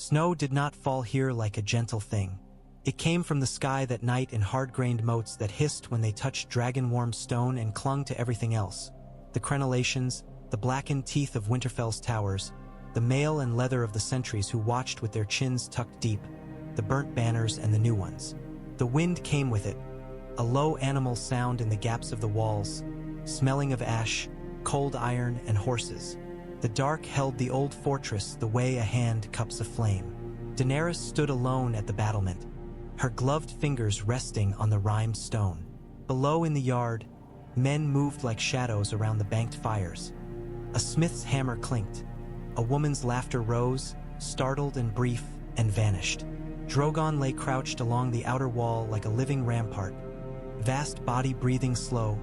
Snow did not fall here like a gentle thing. It came from the sky that night in hard-grained motes that hissed when they touched dragon-warm stone and clung to everything else. The crenellations, the blackened teeth of Winterfell's towers, the mail and leather of the sentries who watched with their chins tucked deep, the burnt banners and the new ones. The wind came with it, a low animal sound in the gaps of the walls, smelling of ash, cold iron, and horses. The dark held the old fortress the way a hand cups a flame. Daenerys stood alone at the battlement, her gloved fingers resting on the rimed stone. Below in the yard, men moved like shadows around the banked fires. A smith's hammer clinked. A woman's laughter rose, startled and brief, and vanished. Drogon lay crouched along the outer wall like a living rampart, vast body breathing slow,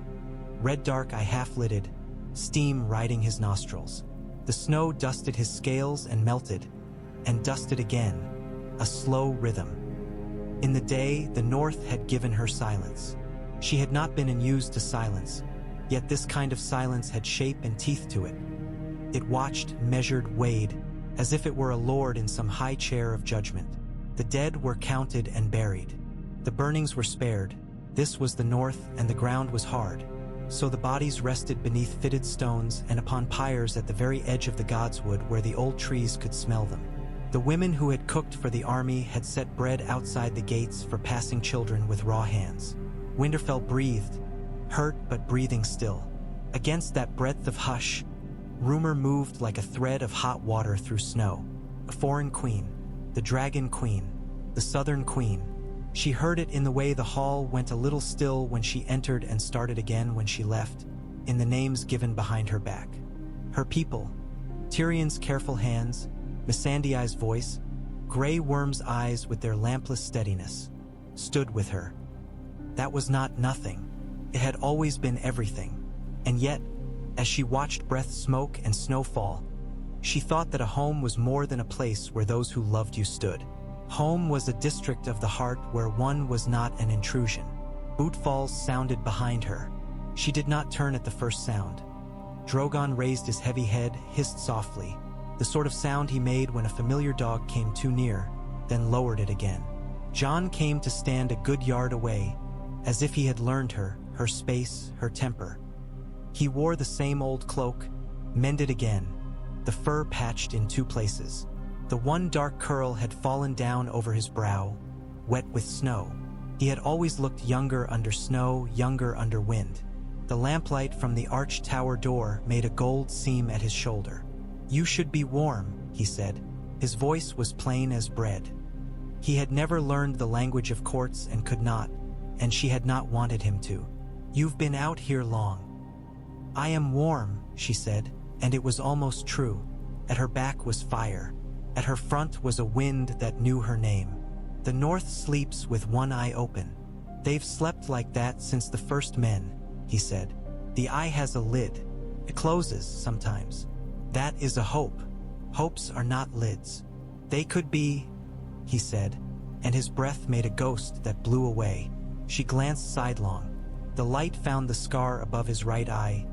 red dark eye half-lidded, steam riding his nostrils. The snow dusted his scales and melted, and dusted again, a slow rhythm. In the day, the North had given her silence. She had not been unused to silence, yet this kind of silence had shape and teeth to it. It watched, measured, weighed, as if it were a lord in some high chair of judgment. The dead were counted and buried. The burnings were spared. This was the North, and the ground was hard. So the bodies rested beneath fitted stones and upon pyres at the very edge of the godswood where the old trees could smell them. The women who had cooked for the army had set bread outside the gates for passing children with raw hands. Winterfell breathed, hurt but breathing still. Against that breadth of hush, rumor moved like a thread of hot water through snow. A foreign queen, the Dragon Queen, the Southern Queen. She heard it in the way the hall went a little still when she entered and started again when she left, in the names given behind her back. Her people, Tyrion's careful hands, Missandei's voice, Grey Worm's eyes with their lampless steadiness, stood with her. That was not nothing. It had always been everything. And yet, as she watched breath smoke and snow fall, she thought that a home was more than a place where those who loved you stood. Home was a district of the heart where one was not an intrusion. Bootfalls sounded behind her. She did not turn at the first sound. Drogon raised his heavy head, hissed softly, the sort of sound he made when a familiar dog came too near, then lowered it again. Jon came to stand a good yard away, as if he had learned her space, her temper. He wore the same old cloak, mended again, the fur patched in two places. The one dark curl had fallen down over his brow, wet with snow. He had always looked younger under snow, younger under wind. The lamplight from the arched tower door made a gold seam at his shoulder. "You should be warm," he said. His voice was plain as bread. He had never learned the language of courts and could not, and she had not wanted him to. "You've been out here long." "I am warm," she said, and it was almost true. At her back was fire. At her front was a wind that knew her name. The North sleeps with one eye open. "They've slept like that since the first men," he said. "The eye has a lid. It closes sometimes. That is a hope. Hopes are not lids. They could be," he said, and his breath made a ghost that blew away. She glanced sidelong. The light found the scar above his right eye,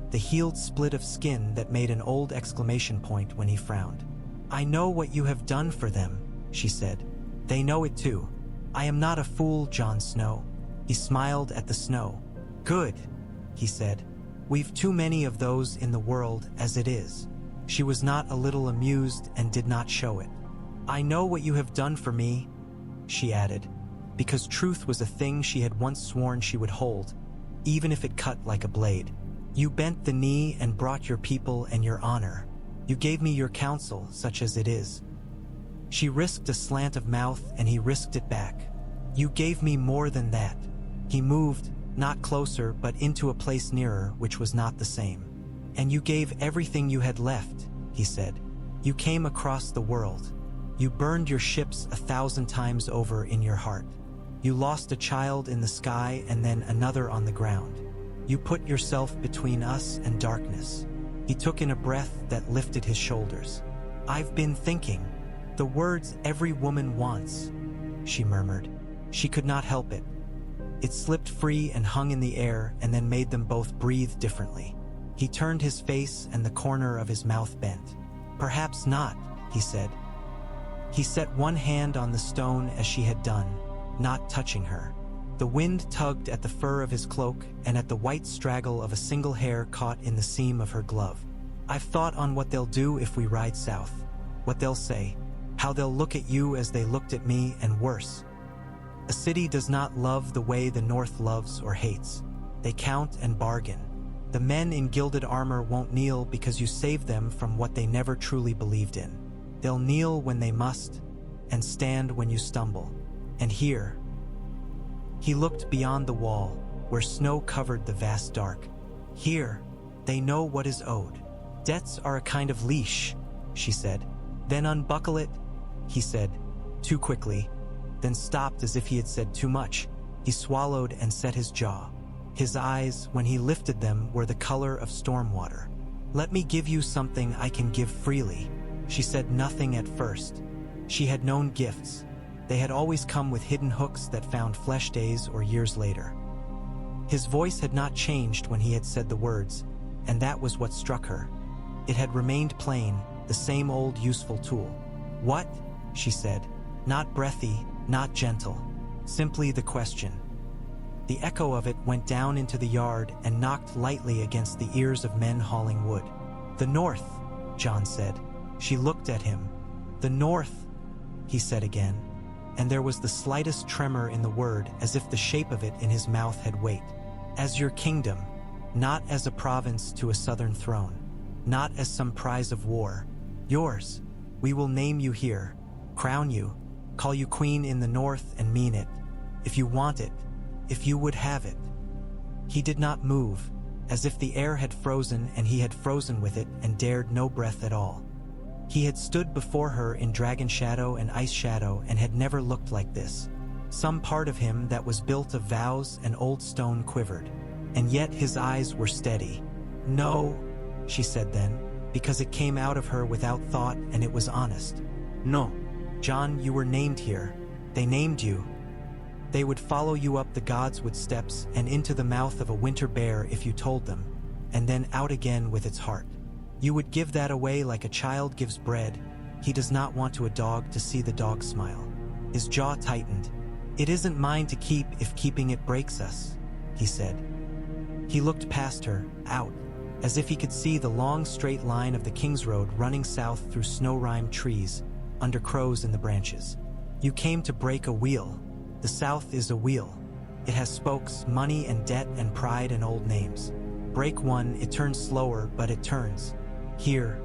the healed split of skin that made an old exclamation point when he frowned. "I know what you have done for them," she said. "They know it too. I am not a fool, Jon Snow." He smiled at the snow. "Good," he said. "We've too many of those in the world as it is." She was not a little amused and did not show it. "I know what you have done for me," she added, because truth was a thing she had once sworn she would hold, even if it cut like a blade. "You bent the knee and brought your people and your honor. You gave me your counsel, such as it is." She risked a slant of mouth and he risked it back. "You gave me more than that." He moved, not closer, but into a place nearer, which was not the same. "And you gave everything you had left," he said. "You came across the world. You burned your ships 1,000 times over in your heart. You lost a child in the sky and then another on the ground. You put yourself between us and darkness." He took in a breath that lifted his shoulders. "I've been thinking. The words every woman wants," she murmured. She could not help it. It slipped free and hung in the air and then made them both breathe differently. He turned his face and the corner of his mouth bent. "Perhaps not," he said. He set one hand on the stone as she had done, not touching her. The wind tugged at the fur of his cloak and at the white straggle of a single hair caught in the seam of her glove. I've thought on what they'll do if we ride south. What they'll say. How they'll look at you as they looked at me, and worse. A city does not love the way the North loves or hates. They count and bargain. The men in gilded armor won't kneel because you saved them from what they never truly believed in. They'll kneel when they must, and stand when you stumble. And here, he looked beyond the wall, where snow covered the vast dark. Here, they know what is owed. Debts are a kind of leash, she said. Then unbuckle it, he said, too quickly, then stopped as if he had said too much. He swallowed and set his jaw. His eyes, when he lifted them, were the color of storm water. Let me give you something I can give freely. She said nothing at first. She had known gifts. They had always come with hidden hooks that found flesh days or years later. His voice had not changed when he had said the words, and that was what struck her. It had remained plain, the same old useful tool. What? She said. Not breathy, not gentle. Simply the question. The echo of it went down into the yard and knocked lightly against the ears of men hauling wood. The North, John said. She looked at him. The North, he said again, and there was the slightest tremor in the word, as if the shape of it in his mouth had weight. As your kingdom, not as a province to a southern throne, not as some prize of war. Yours. We will name you here, crown you, call you queen in the North and mean it. If you want it, if you would have it. He did not move, as if the air had frozen and he had frozen with it and dared no breath at all. He had stood before her in dragon shadow and ice shadow and had never looked like this. Some part of him that was built of vows and old stone quivered, and yet his eyes were steady. No, she said then, because it came out of her without thought and it was honest. No, John, you were named here. They named you. They would follow you up the godswood steps and into the mouth of a winter bear if you told them, and then out again with its heart. You would give that away like a child gives bread. He does not want a dog to see the dog smile. His jaw tightened. It isn't mine to keep if keeping it breaks us, he said. He looked past her, out, as if he could see the long straight line of the King's Road running south through snow-rimed trees, under crows in the branches. You came to break a wheel. The South is a wheel. It has spokes, money and debt and pride and old names. Break one, it turns slower, but it turns. Here,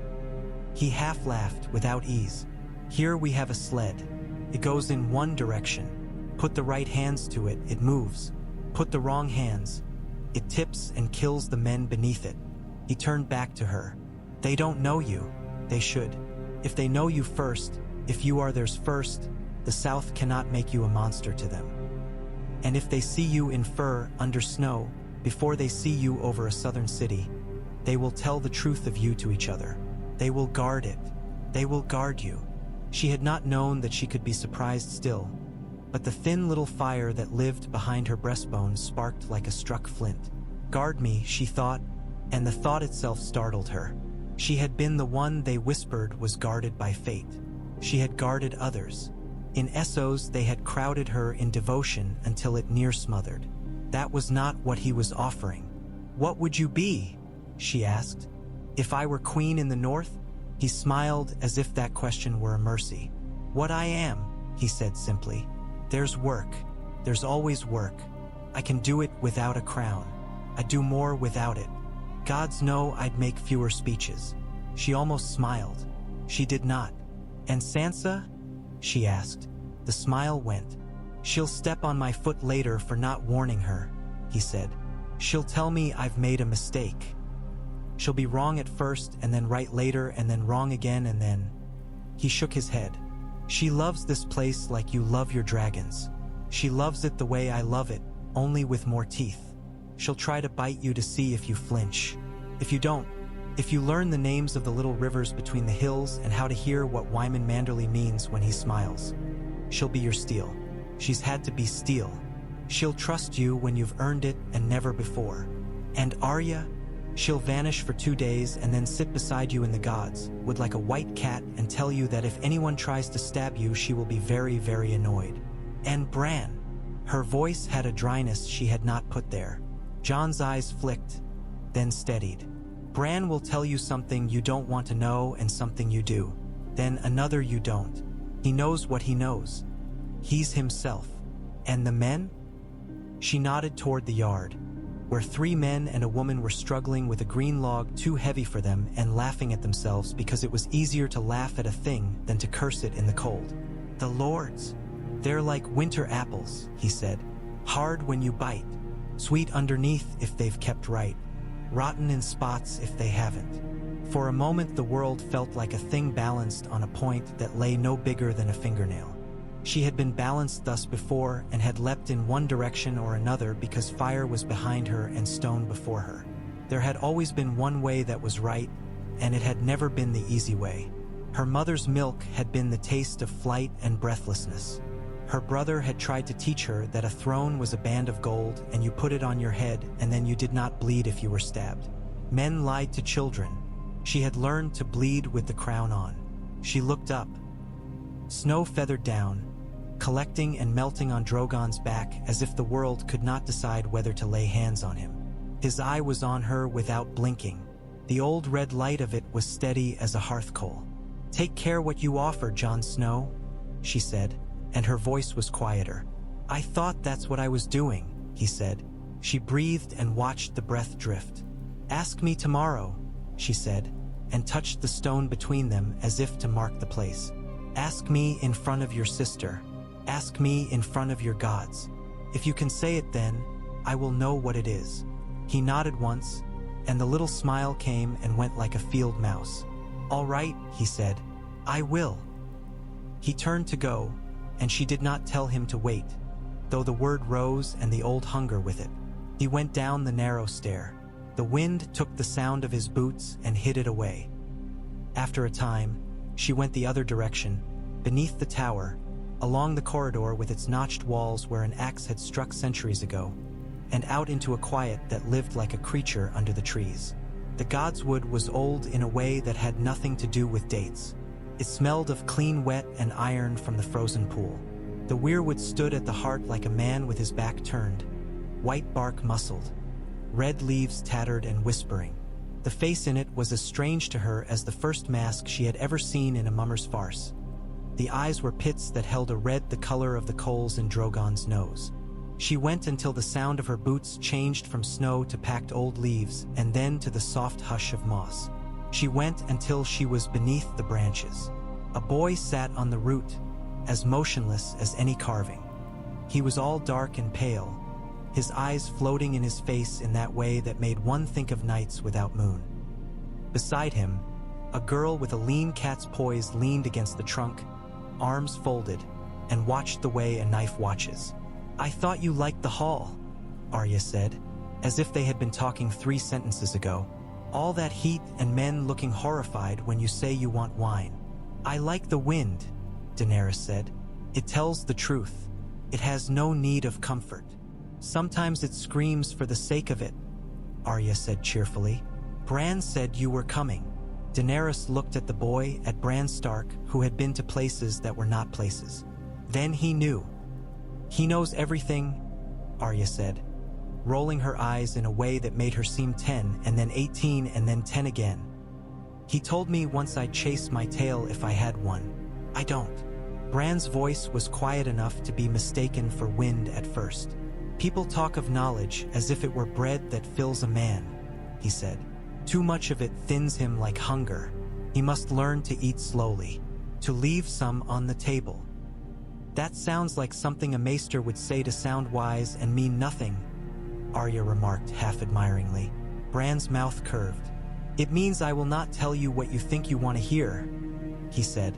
he half laughed without ease. Here we have a sled. It goes in one direction. Put the right hands to it, it moves. Put the wrong hands. It tips and kills the men beneath it. He turned back to her. They don't know you. They should. If they know you first, if you are theirs first, the South cannot make you a monster to them. And if they see you in fur, under snow, before they see you over a southern city, they will tell the truth of you to each other. They will guard it. They will guard you. She had not known that she could be surprised still, but the thin little fire that lived behind her breastbone sparked like a struck flint. Guard me, she thought, and the thought itself startled her. She had been the one they whispered was guarded by fate. She had guarded others. In Essos, they had crowded her in devotion until it near smothered. That was not what he was offering. What would you be? She asked. If I were queen in the North? He smiled as if that question were a mercy. What I am, he said simply. There's work. There's always work. I can do it without a crown. I'd do more without it. Gods know I'd make fewer speeches. She almost smiled. She did not. And Sansa? She asked. The smile went. She'll step on my foot later for not warning her, he said. She'll tell me I've made a mistake. She'll be wrong at first and then right later and then wrong again and then... He shook his head. She loves this place like you love your dragons. She loves it the way I love it, only with more teeth. She'll try to bite you to see if you flinch. If you don't, if you learn the names of the little rivers between the hills and how to hear what Wyman Manderley means when he smiles, she'll be your steel. She's had to be steel. She'll trust you when you've earned it and never before. And Arya, She'll vanish for 2 days and then sit beside you in the gods, would like a white cat, and tell you that if anyone tries to stab you, she will be very, very annoyed. And Bran. Her voice had a dryness she had not put there. Jon's eyes flicked, then steadied. Bran will tell you something you don't want to know and something you do. Then another you don't. He knows what he knows. He's himself. And the men? She nodded toward the yard, where 3 men and a woman were struggling with a green log too heavy for them and laughing at themselves because it was easier to laugh at a thing than to curse it in the cold. The lords. They're like winter apples, he said. Hard when you bite. Sweet underneath if they've kept right. Rotten in spots if they haven't. For a moment the world felt like a thing balanced on a point that lay no bigger than a fingernail. She had been balanced thus before and had leapt in one direction or another because fire was behind her and stone before her. There had always been one way that was right, and it had never been the easy way. Her mother's milk had been the taste of flight and breathlessness. Her brother had tried to teach her that a throne was a band of gold and you put it on your head and then you did not bleed if you were stabbed. Men lied to children. She had learned to bleed with the crown on. She looked up. Snow feathered down, collecting and melting on Drogon's back as if the world could not decide whether to lay hands on him. His eye was on her without blinking. The old red light of it was steady as a hearth coal. "Take care what you offer, Jon Snow," she said, and her voice was quieter. "I thought that's what I was doing," he said. She breathed and watched the breath drift. "Ask me tomorrow," she said, and touched the stone between them as if to mark the place. "Ask me in front of your sister. Ask me in front of your gods. If you can say it then, I will know what it is." He nodded once, and the little smile came and went like a field mouse. "All right," he said. "I will." He turned to go, and she did not tell him to wait, though the word rose and the old hunger with it. He went down the narrow stair. The wind took the sound of his boots and hid it away. After a time, she went the other direction, beneath the tower, along the corridor with its notched walls where an axe had struck centuries ago, and out into a quiet that lived like a creature under the trees. The godswood was old in a way that had nothing to do with dates. It smelled of clean wet and iron from the frozen pool. The weirwood stood at the heart like a man with his back turned, white bark muscled, red leaves tattered and whispering. The face in it was as strange to her as the first mask she had ever seen in a mummer's farce. The eyes were pits that held a red the color of the coals in Drogon's nose. She went until the sound of her boots changed from snow to packed old leaves and then to the soft hush of moss. She went until she was beneath the branches. A boy sat on the root, as motionless as any carving. He was all dark and pale, his eyes floating in his face in that way that made one think of nights without moon. Beside him, a girl with a lean cat's poise leaned against the trunk, arms folded, and watched the way a knife watches. "I thought you liked the hall," Arya said, as if they had been talking 3 sentences ago. "All that heat and men looking horrified when you say you want wine." "I like the wind," Daenerys said. "It tells the truth. It has no need of comfort. Sometimes it screams for the sake of it," Arya said cheerfully. "Bran said you were coming." Daenerys looked at the boy, at Bran Stark, who had been to places that were not places. Then he knew. "He knows everything," Arya said, rolling her eyes in a way that made her seem 10 and then 18 and then 10 again. "He told me once I'd chase my tail if I had one. I don't." Bran's voice was quiet enough to be mistaken for wind at first. "People talk of knowledge as if it were bread that fills a man," he said. "Too much of it thins him like hunger. He must learn to eat slowly, to leave some on the table." "That sounds like something a maester would say to sound wise and mean nothing," Arya remarked half admiringly. Bran's mouth curved. "It means I will not tell you what you think you want to hear," he said,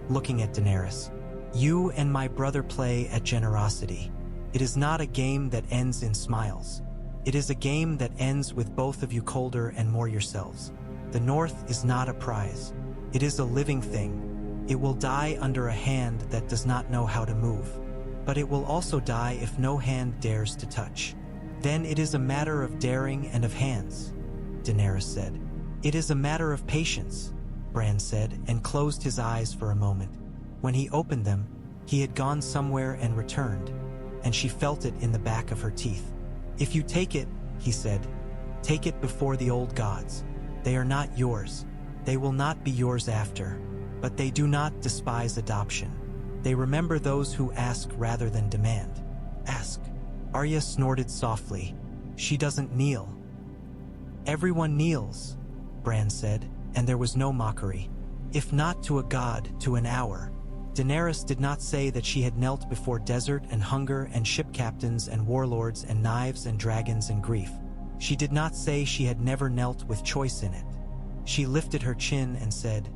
looking at Daenerys. "You and my brother play at generosity. It is not a game that ends in smiles. It is a game that ends with both of you colder and more yourselves. The North is not a prize. It is a living thing. It will die under a hand that does not know how to move. But it will also die if no hand dares to touch. Then it is a matter of daring and of hands. Daenerys said. It is a matter of patience, Bran said, and closed his eyes for a moment. When he opened them, he had gone somewhere and returned, and she felt it in the back of her teeth. If you take it, he said, take it before the old gods. They are not yours. They will not be yours after, but they do not despise adoption. They remember those who ask rather than demand. Ask. Arya snorted softly. She doesn't kneel. Everyone kneels, Bran said, and there was no mockery. If not to a god, to an hour. Daenerys did not say that she had knelt before desert and hunger and ship captains and warlords and knives and dragons and grief. She did not say she had never knelt with choice in it. She lifted her chin and said,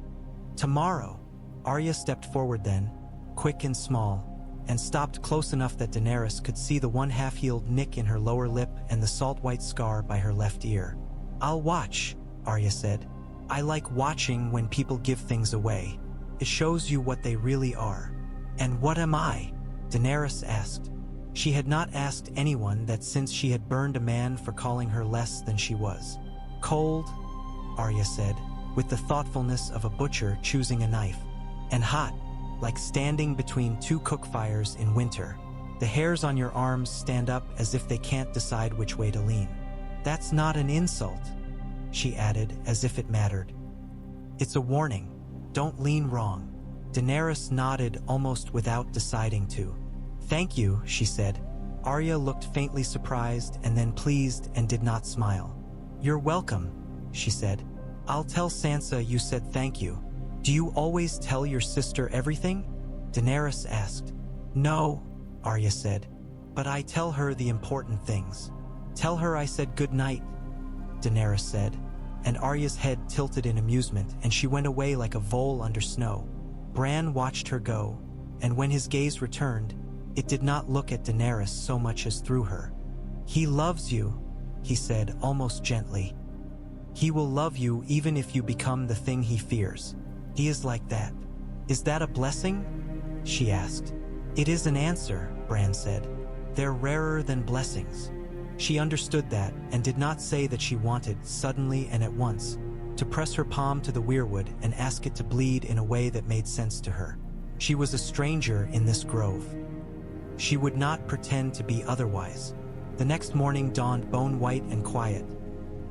tomorrow. Arya stepped forward then, quick and small, and stopped close enough that Daenerys could see the one half-healed nick in her lower lip and the salt-white scar by her left ear. I'll watch, Arya said. I like watching when people give things away. It shows you what they really are. And what am I? Daenerys asked. She had not asked anyone that since she had burned a man for calling her less than she was. Cold, Arya said, with the thoughtfulness of a butcher choosing a knife. And hot, like standing between two cook fires in winter. The hairs on your arms stand up as if they can't decide which way to lean. That's not an insult, she added, as if it mattered. It's a warning. Don't lean wrong. Daenerys nodded almost without deciding to. Thank you, she said. Arya looked faintly surprised and then pleased and did not smile. You're welcome, she said. I'll tell Sansa you said thank you. Do you always tell your sister everything? Daenerys asked. No, Arya said, but I tell her the important things. Tell her I said good night, Daenerys said, and Arya's head tilted in amusement and she went away like a vole under snow. Bran watched her go, and when his gaze returned, it did not look at Daenerys so much as through her. He loves you, he said almost gently. He will love you even if you become the thing he fears. He is like that. Is that a blessing? She asked. It is an answer, Bran said. They're rarer than blessings. She understood that and did not say that she wanted, suddenly and at once, to press her palm to the weirwood and ask it to bleed in a way that made sense to her. She was a stranger in this grove. She would not pretend to be otherwise. The next morning dawned bone-white and quiet,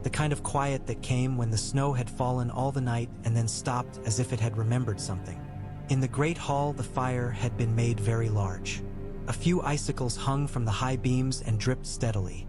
the kind of quiet that came when the snow had fallen all the night and then stopped as if it had remembered something. In the great hall, the fire had been made very large. A few icicles hung from the high beams and dripped steadily.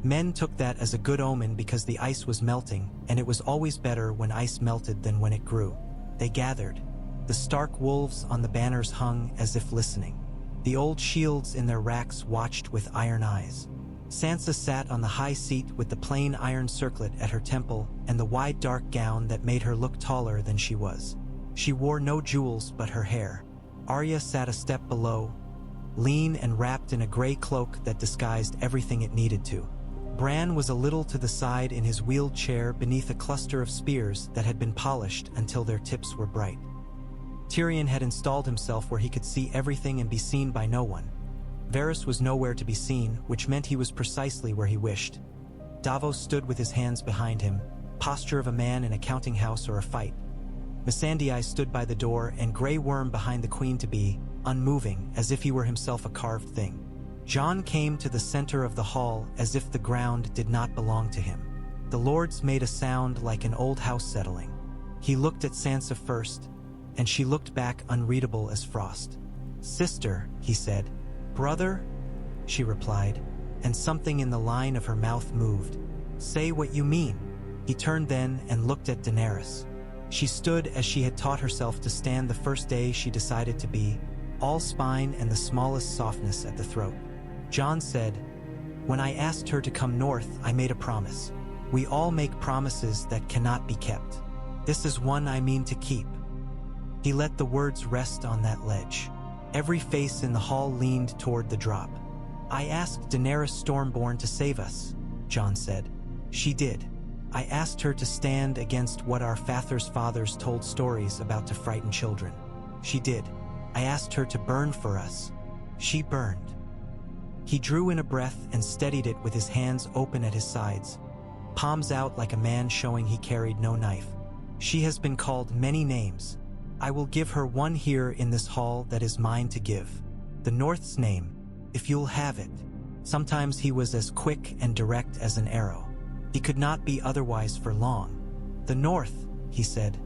Men took that as a good omen because the ice was melting, and it was always better when ice melted than when it grew. They gathered. The stark wolves on the banners hung as if listening. The old shields in their racks watched with iron eyes. Sansa sat on the high seat with the plain iron circlet at her temple and the wide dark gown that made her look taller than she was. She wore no jewels but her hair. Arya sat a step below, lean and wrapped in a gray cloak that disguised everything it needed to. Bran was a little to the side in his wheeled chair beneath a cluster of spears that had been polished until their tips were bright. Tyrion had installed himself where he could see everything and be seen by no one. Varys was nowhere to be seen, which meant he was precisely where he wished. Davos stood with his hands behind him, posture of a man in a counting house or a fight. Missandei stood by the door, and Grey Worm behind the queen-to-be, unmoving, as if he were himself a carved thing. Jon came to the center of the hall as if the ground did not belong to him. The lords made a sound like an old house settling. He looked at Sansa first, and she looked back unreadable as frost. "Sister," he said. "Brother?" she replied, and something in the line of her mouth moved. "Say what you mean." He turned then and looked at Daenerys. She stood as she had taught herself to stand the first day she decided to be, all spine and the smallest softness at the throat. Jon said, "When I asked her to come north, I made a promise. We all make promises that cannot be kept. This is one I mean to keep." He let the words rest on that ledge. Every face in the hall leaned toward the drop. "I asked Daenerys Stormborn to save us," Jon said. "She did. I asked her to stand against what our fathers' fathers told stories about to frighten children. She did. I asked her to burn for us. She burned." He drew in a breath and steadied it with his hands open at his sides. palms out like a man showing he carried no knife. She has been called many names. I will give her one here in this hall that is mine to give. The North's name, if you'll have it. Sometimes he was as quick and direct as an arrow. He could not be otherwise for long. The North, he said,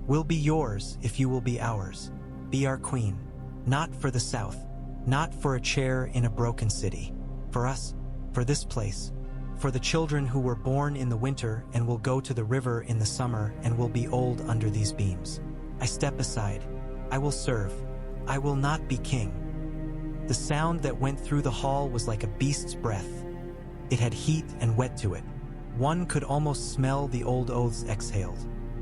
will be yours if you will be ours. Be our queen. Not for the South, not for a chair in a broken city. For us, for this place, for the children who were born in the winter and will go to the river in the summer and will be old under these beams. I step aside. I will serve. I will not be king. The sound that went through the hall was like a beast's breath. It had heat and wet to it. One could almost smell the old oaths exhaled.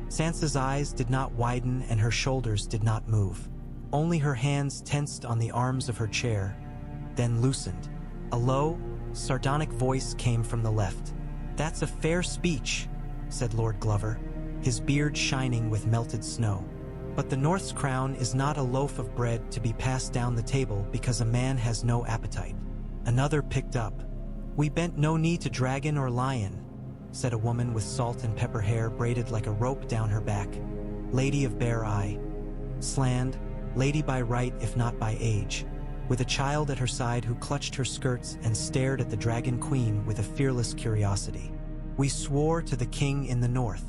Sansa's eyes did not widen and her shoulders did not move. Only her hands tensed on the arms of her chair, then loosened. A low, sardonic voice came from the left. "That's a fair speech," said Lord Glover, his beard shining with melted snow. "But the North's crown is not a loaf of bread to be passed down the table because a man has no appetite." Another picked up. "We bent no knee to dragon or lion," said a woman with salt and pepper hair braided like a rope down her back. Lady of bare eye. Sland, lady by right if not by age, with a child at her side who clutched her skirts and stared at the dragon queen with a fearless curiosity. "We swore to the king in the North,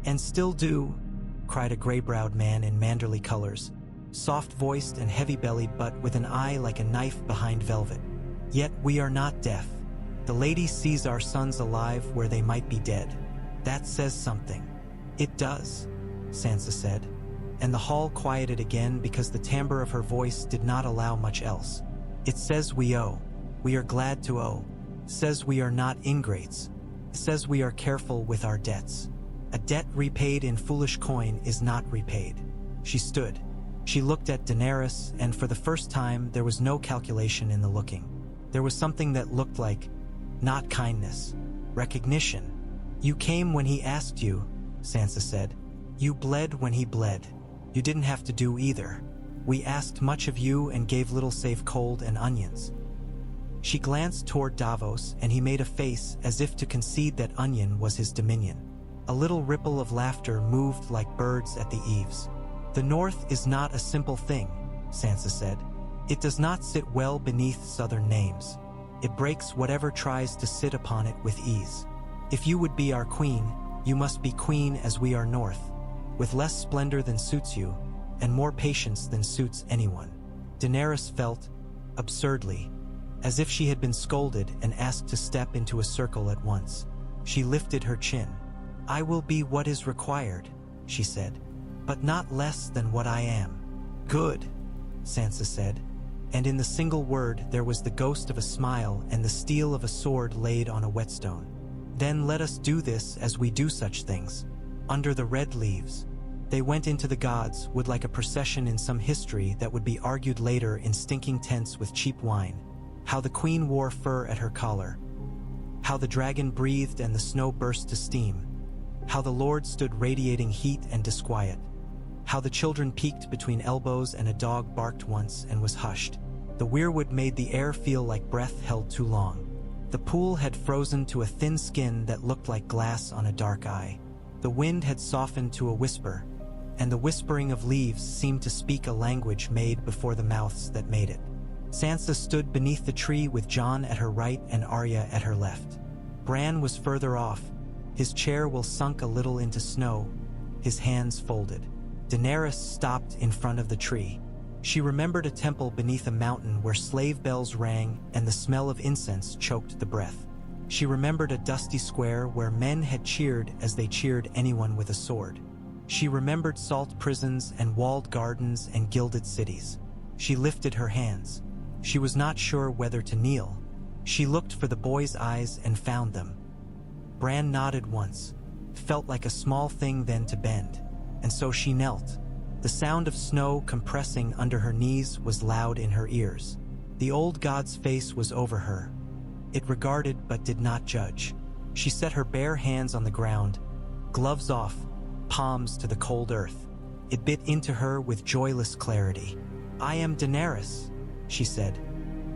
and still do," cried a gray-browed man in manderly colors, soft-voiced and heavy-bellied but with an eye like a knife behind velvet. "Yet we are not deaf. The lady sees our sons alive where they might be dead. That says something." "It does," Sansa said, and the hall quieted again because the timbre of her voice did not allow much else. "It says we owe. We are glad to owe. Says we are not ingrates. Says we are careful with our debts. A debt repaid in foolish coin is not repaid." She stood. She looked at Daenerys, and for the first time there was no calculation in the looking. There was something that looked like, not kindness, recognition. "You came when he asked you," Sansa said. "You bled when he bled. You didn't have to do either. We asked much of you and gave little save cold and onions." She glanced toward Davos, and he made a face as if to concede that onion was his dominion. A little ripple of laughter moved like birds at the eaves. "The North is not a simple thing," Sansa said. "It does not sit well beneath southern names. It breaks whatever tries to sit upon it with ease. If you would be our queen, you must be queen as we are North, with less splendor than suits you, and more patience than suits anyone." Daenerys felt, absurdly, as if she had been scolded and asked to step into a circle at once. She lifted her chin. "I will be what is required," she said, "but not less than what I am." "Good," Sansa said, and in the single word there was the ghost of a smile and the steel of a sword laid on a whetstone. "Then let us do this as we do such things. Under the red leaves." They went into the gods, would like a procession in some history that would be argued later in stinking tents with cheap wine. How the queen wore fur at her collar. How the dragon breathed and the snow burst to steam. How the lord stood radiating heat and disquiet. How the children peeked between elbows and a dog barked once and was hushed. The weirwood made the air feel like breath held too long. The pool had frozen to a thin skin that looked like glass on a dark eye. The wind had softened to a whisper, and the whispering of leaves seemed to speak a language made before the mouths that made it. Sansa stood beneath the tree with Jon at her right and Arya at her left. Bran was further off, his chair well sunk a little into snow, his hands folded. Daenerys stopped in front of the tree. She remembered a temple beneath a mountain where slave bells rang and the smell of incense choked the breath. She remembered a dusty square where men had cheered as they cheered anyone with a sword. She remembered salt prisons and walled gardens and gilded cities. She lifted her hands. She was not sure whether to kneel. She looked for the boy's eyes and found them. Bran nodded once, felt like a small thing then to bend, and so she knelt. The sound of snow compressing under her knees was loud in her ears. The old god's face was over her. It regarded but did not judge. She set her bare hands on the ground, gloves off, palms to the cold earth. It bit into her with joyless clarity. "I am Daenerys," she said,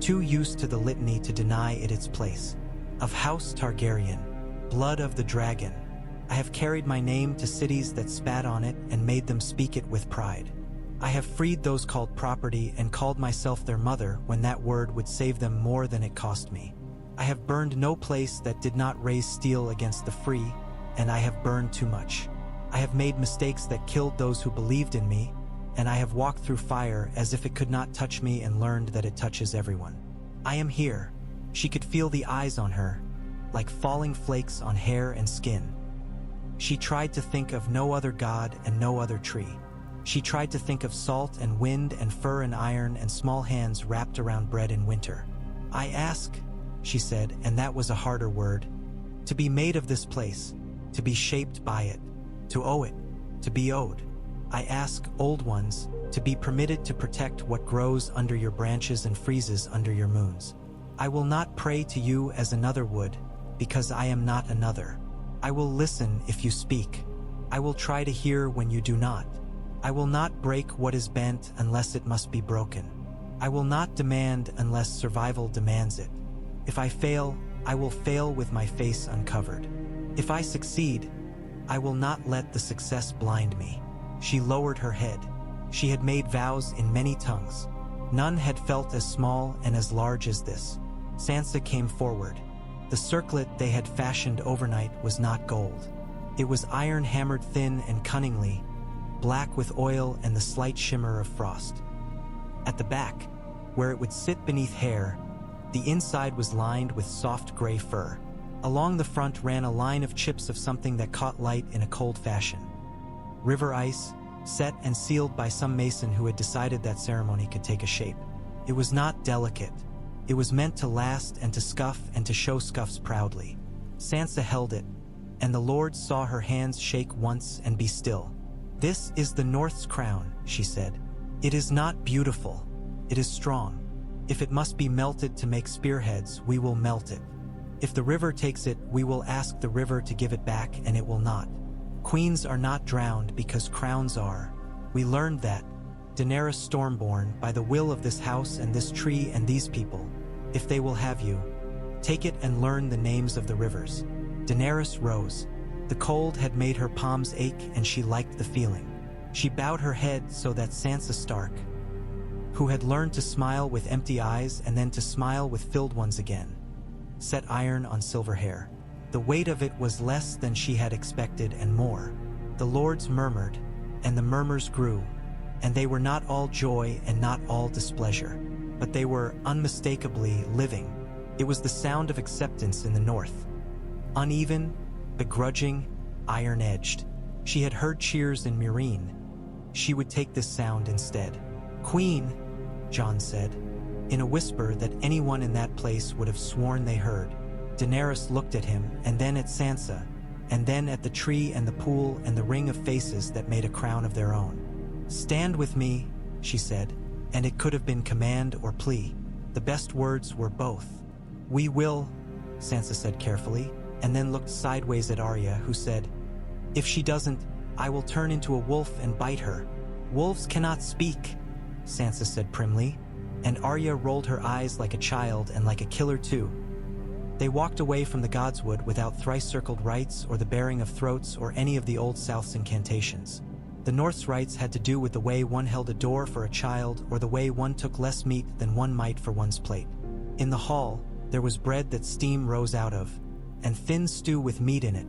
too used to the litany to deny it its place. "Of House Targaryen." Blood of the dragon. I have carried my name to cities that spat on it and made them speak it with pride. I have freed those called property and called myself their mother when that word would save them more than it cost me. I have burned no place that did not raise steel against the free, and I have burned too much. I have made mistakes that killed those who believed in me, and I have walked through fire as if it could not touch me and learned that it touches everyone. I am here. She could feel the eyes on her, like falling flakes on hair and skin. She tried to think of no other god and no other tree. She tried to think of salt and wind and fur and iron and small hands wrapped around bread in winter. I ask, she said, and that was a harder word, to be made of this place, to be shaped by it, to owe it, to be owed. I ask, old ones, to be permitted to protect what grows under your branches and freezes under your moons. I will not pray to you as another would, because I am not another. I will listen if you speak. I will try to hear when you do not. I will not break what is bent unless it must be broken. I will not demand unless survival demands it. If I fail, I will fail with my face uncovered. If I succeed, I will not let the success blind me. She lowered her head. She had made vows in many tongues. None had felt as small and as large as this. Sansa came forward. The circlet they had fashioned overnight was not gold. It was iron hammered thin and cunningly, black with oil and the slight shimmer of frost. At the back, where it would sit beneath hair, the inside was lined with soft gray fur. Along the front ran a line of chips of something that caught light in a cold fashion. River ice, set and sealed by some mason who had decided that ceremony could take a shape. It was not delicate. It was meant to last and to scuff and to show scuffs proudly. Sansa held it, and the lords saw her hands shake once and be still. This is the North's crown, she said. It is not beautiful. It is strong. If it must be melted to make spearheads, we will melt it. If the river takes it, we will ask the river to give it back, and it will not. Queens are not drowned because crowns are. We learned that, Daenerys Stormborn, by the will of this house and this tree and these people. If they will have you, take it and learn the names of the rivers. Daenerys rose. The cold had made her palms ache and she liked the feeling. She bowed her head so that Sansa Stark, who had learned to smile with empty eyes and then to smile with filled ones again, set iron on silver hair. The weight of it was less than she had expected and more. The lords murmured, and the murmurs grew, and they were not all joy and not all displeasure, but they were unmistakably living. It was the sound of acceptance in the north. Uneven, begrudging, iron-edged. She had heard cheers in Meereen. She would take this sound instead. "Queen," Jon said, in a whisper that anyone in that place would have sworn they heard. Daenerys looked at him, and then at Sansa, and then at the tree and the pool and the ring of faces that made a crown of their own. "Stand with me," she said, and it could have been command or plea. The best words were both. "We will," Sansa said carefully, and then looked sideways at Arya, who said, "If she doesn't, I will turn into a wolf and bite her." "Wolves cannot speak," Sansa said primly, and Arya rolled her eyes like a child and like a killer too. They walked away from the Godswood without thrice-circled rites or the baring of throats or any of the Old South's incantations. The North's rites had to do with the way one held a door for a child or the way one took less meat than one might for one's plate. In the hall, there was bread that steam rose out of, and thin stew with meat in it,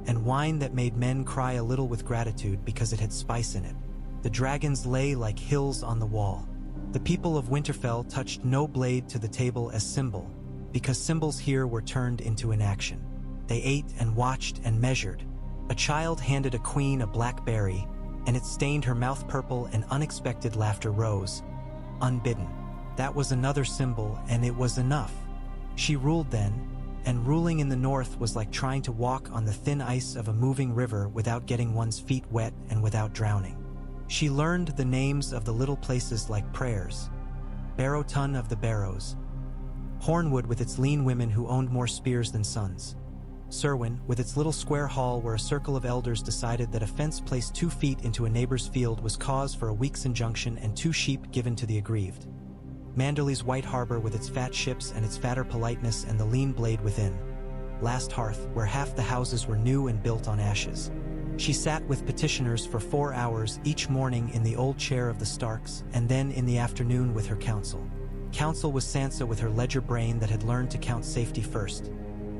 and wine that made men cry a little with gratitude because it had spice in it. The dragons lay like hills on the wall. The people of Winterfell touched no blade to the table as symbol, because symbols here were turned into inaction. They ate and watched and measured. A child handed a queen a black berry, and it stained her mouth purple, and unexpected laughter rose, unbidden. That was another symbol, and it was enough. She ruled then, and ruling in the north was like trying to walk on the thin ice of a moving river without getting one's feet wet and without drowning. She learned the names of the little places like prayers, Barrowton of the Barrows, Hornwood with its lean women who owned more spears than sons, Serwyn with its little square hall where a circle of elders decided that a fence placed 2 feet into a neighbor's field was cause for a week's injunction and 2 sheep given to the aggrieved, Manderley's white harbor with its fat ships and its fatter politeness and the lean blade within, last hearth where half the houses were new and built on ashes. She sat with petitioners for 4 hours each morning in the old chair of the Starks, and then in the afternoon with her council. Council was Sansa with her ledger brain that had learned to count safety first.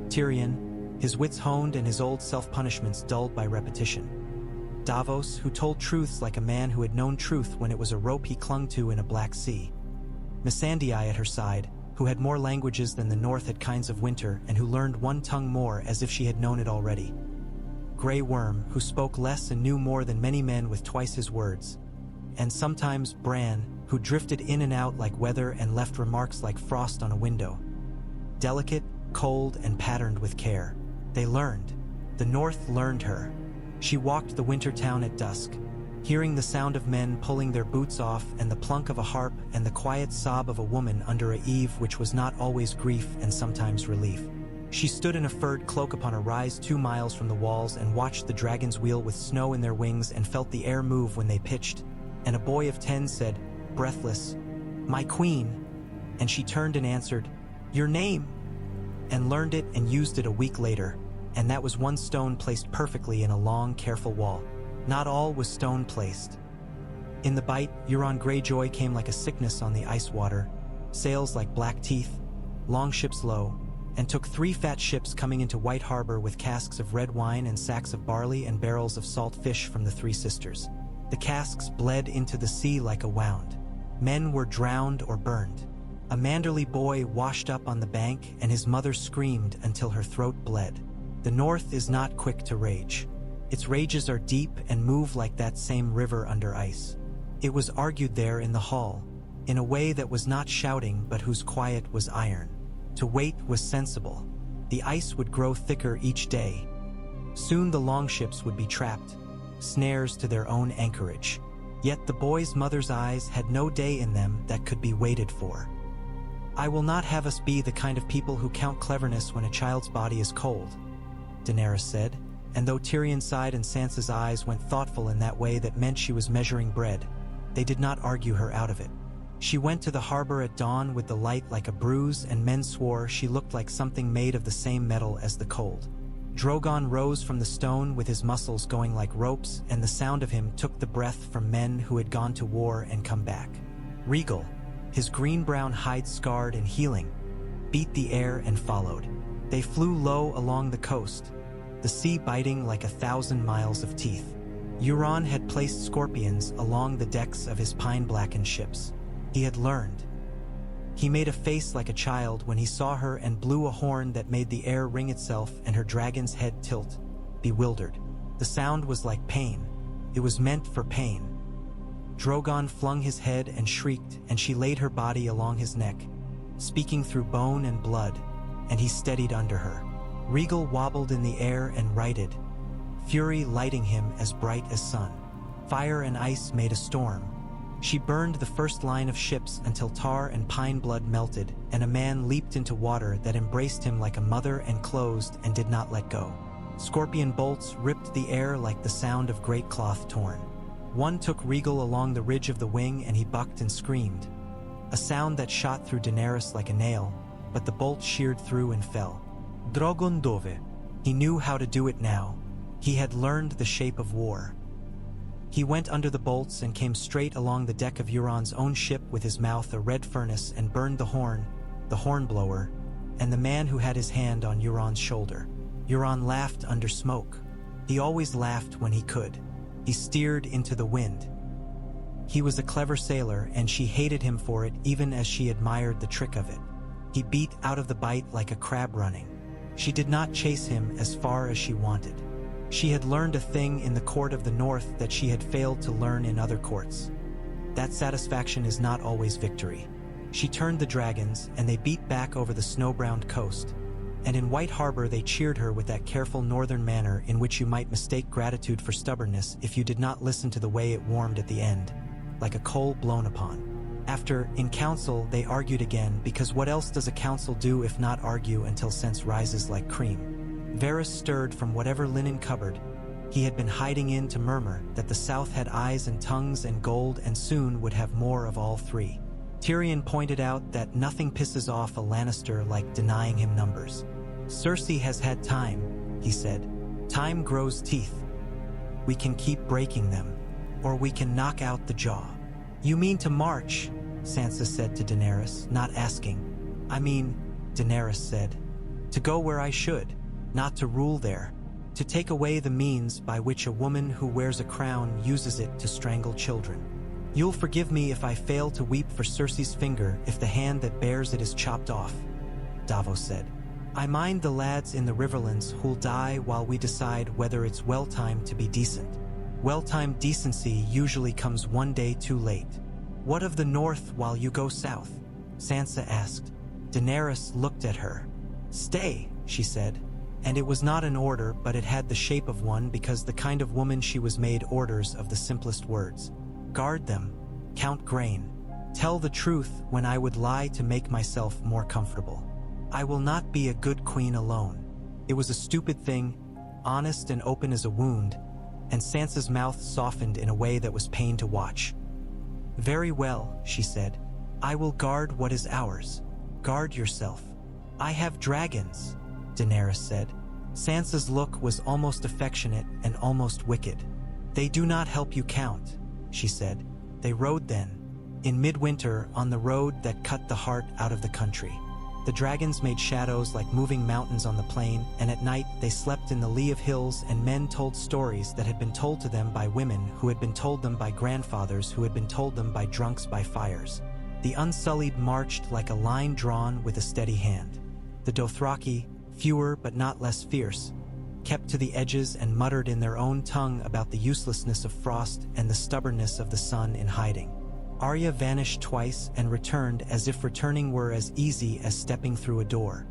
Tyrion, his wits honed and his old self-punishments dulled by repetition. Davos, who told truths like a man who had known truth when it was a rope he clung to in a black sea. Missandei at her side, who had more languages than the North had kinds of winter and who learned one tongue more as if she had known it already. Grey Worm, who spoke less and knew more than many men with twice his words. And sometimes Bran, who drifted in and out like weather and left remarks like frost on a window. Delicate, cold, and patterned with care. They learned. The North learned her. She walked the winter town at dusk, hearing the sound of men pulling their boots off and the plunk of a harp and the quiet sob of a woman under a eve which was not always grief and sometimes relief. She stood in a furred cloak upon a rise 2 miles from the walls and watched the dragons wheel with snow in their wings and felt the air move when they pitched. And a boy of 10 said, breathless, "My queen," and she turned and answered, "Your name," and learned it and used it a week later, and that was one stone placed perfectly in a long, careful wall. Not all was stone placed. In the bite, Euron Greyjoy came like a sickness on the ice water, sails like black teeth, long ships low, and took 3 fat ships coming into White Harbor with casks of red wine and sacks of barley and barrels of salt fish from the 3 sisters. The casks bled into the sea like a wound. Men were drowned or burned. A Manderley boy washed up on the bank and his mother screamed until her throat bled. The North is not quick to rage. Its rages are deep and move like that same river under ice. It was argued there in the hall, in a way that was not shouting but whose quiet was iron. To wait was sensible. The ice would grow thicker each day. Soon the longships would be trapped, snares to their own anchorage. Yet the boy's mother's eyes had no day in them that could be waited for. "I will not have us be the kind of people who count cleverness when a child's body is cold," Daenerys said, and though Tyrion sighed and Sansa's eyes went thoughtful in that way that meant she was measuring bread, they did not argue her out of it. She went to the harbor at dawn with the light like a bruise, and men swore she looked like something made of the same metal as the cold. Drogon rose from the stone with his muscles going like ropes, and the sound of him took the breath from men who had gone to war and come back. Regal, his green-brown hide scarred and healing, beat the air and followed. They flew low along the coast, the sea biting like 1,000 miles of teeth. Euron had placed scorpions along the decks of his pine-blackened ships. He had learned. He made a face like a child when he saw her and blew a horn that made the air ring itself and her dragon's head tilt, bewildered. The sound was like pain. It was meant for pain. Drogon flung his head and shrieked, and she laid her body along his neck, speaking through bone and blood, and he steadied under her. Regal wobbled in the air and righted, fury lighting him as bright as sun. Fire and ice made a storm. She burned the first line of ships until tar and pine blood melted, and a man leaped into water that embraced him like a mother and closed and did not let go. Scorpion bolts ripped the air like the sound of great cloth torn. One took Regal along the ridge of the wing and he bucked and screamed, a sound that shot through Daenerys like a nail, but the bolt sheared through and fell. Drogon dove. He knew how to do it now. He had learned the shape of war. He went under the bolts and came straight along the deck of Euron's own ship with his mouth a red furnace and burned the horn blower, and the man who had his hand on Euron's shoulder. Euron laughed under smoke. He always laughed when he could. He steered into the wind. He was a clever sailor, and she hated him for it even as she admired the trick of it. He beat out of the bite like a crab running. She did not chase him as far as she wanted. She had learned a thing in the court of the North that she had failed to learn in other courts. That satisfaction is not always victory. She turned the dragons, and they beat back over the snow-browned coast. And in White Harbor they cheered her with that careful northern manner in which you might mistake gratitude for stubbornness if you did not listen to the way it warmed at the end, like a coal blown upon. After, in council, they argued again, because what else does a council do if not argue until sense rises like cream? Varys stirred from whatever linen cupboard he had been hiding in to murmur that the South had eyes and tongues and gold and soon would have more of all 3. Tyrion pointed out that nothing pisses off a Lannister like denying him numbers. Cersei has had time, he said. Time grows teeth. We can keep breaking them, or we can knock out the jaw. You mean to march? Sansa said to Daenerys, not asking. I mean, Daenerys said, to go where I should, not to rule there, to take away the means by which a woman who wears a crown uses it to strangle children. You'll forgive me if I fail to weep for Cersei's finger if the hand that bears it is chopped off, Davos said. I mind the lads in the Riverlands who'll die while we decide whether it's well-timed to be decent. Well-timed decency usually comes one day too late. What of the North while you go south? Sansa asked. Daenerys looked at her. Stay, she said. And it was not an order, but it had the shape of one because the kind of woman she was made orders of the simplest words. Guard them, count grain. Tell the truth when I would lie to make myself more comfortable. I will not be a good queen alone. It was a stupid thing, honest and open as a wound, and Sansa's mouth softened in a way that was pain to watch. Very well, she said. I will guard what is ours. Guard yourself. I have dragons, Daenerys said. Sansa's look was almost affectionate and almost wicked. They do not help you count, she said. They rode then, in midwinter, on the road that cut the heart out of the country. The dragons made shadows like moving mountains on the plain, and at night they slept in the lee of hills, and men told stories that had been told to them by women who had been told them by grandfathers who had been told them by drunks by fires. The Unsullied marched like a line drawn with a steady hand. The Dothraki, fewer but not less fierce, kept to the edges and muttered in their own tongue about the uselessness of frost and the stubbornness of the sun in hiding. Arya vanished twice and returned as if returning were as easy as stepping through a door.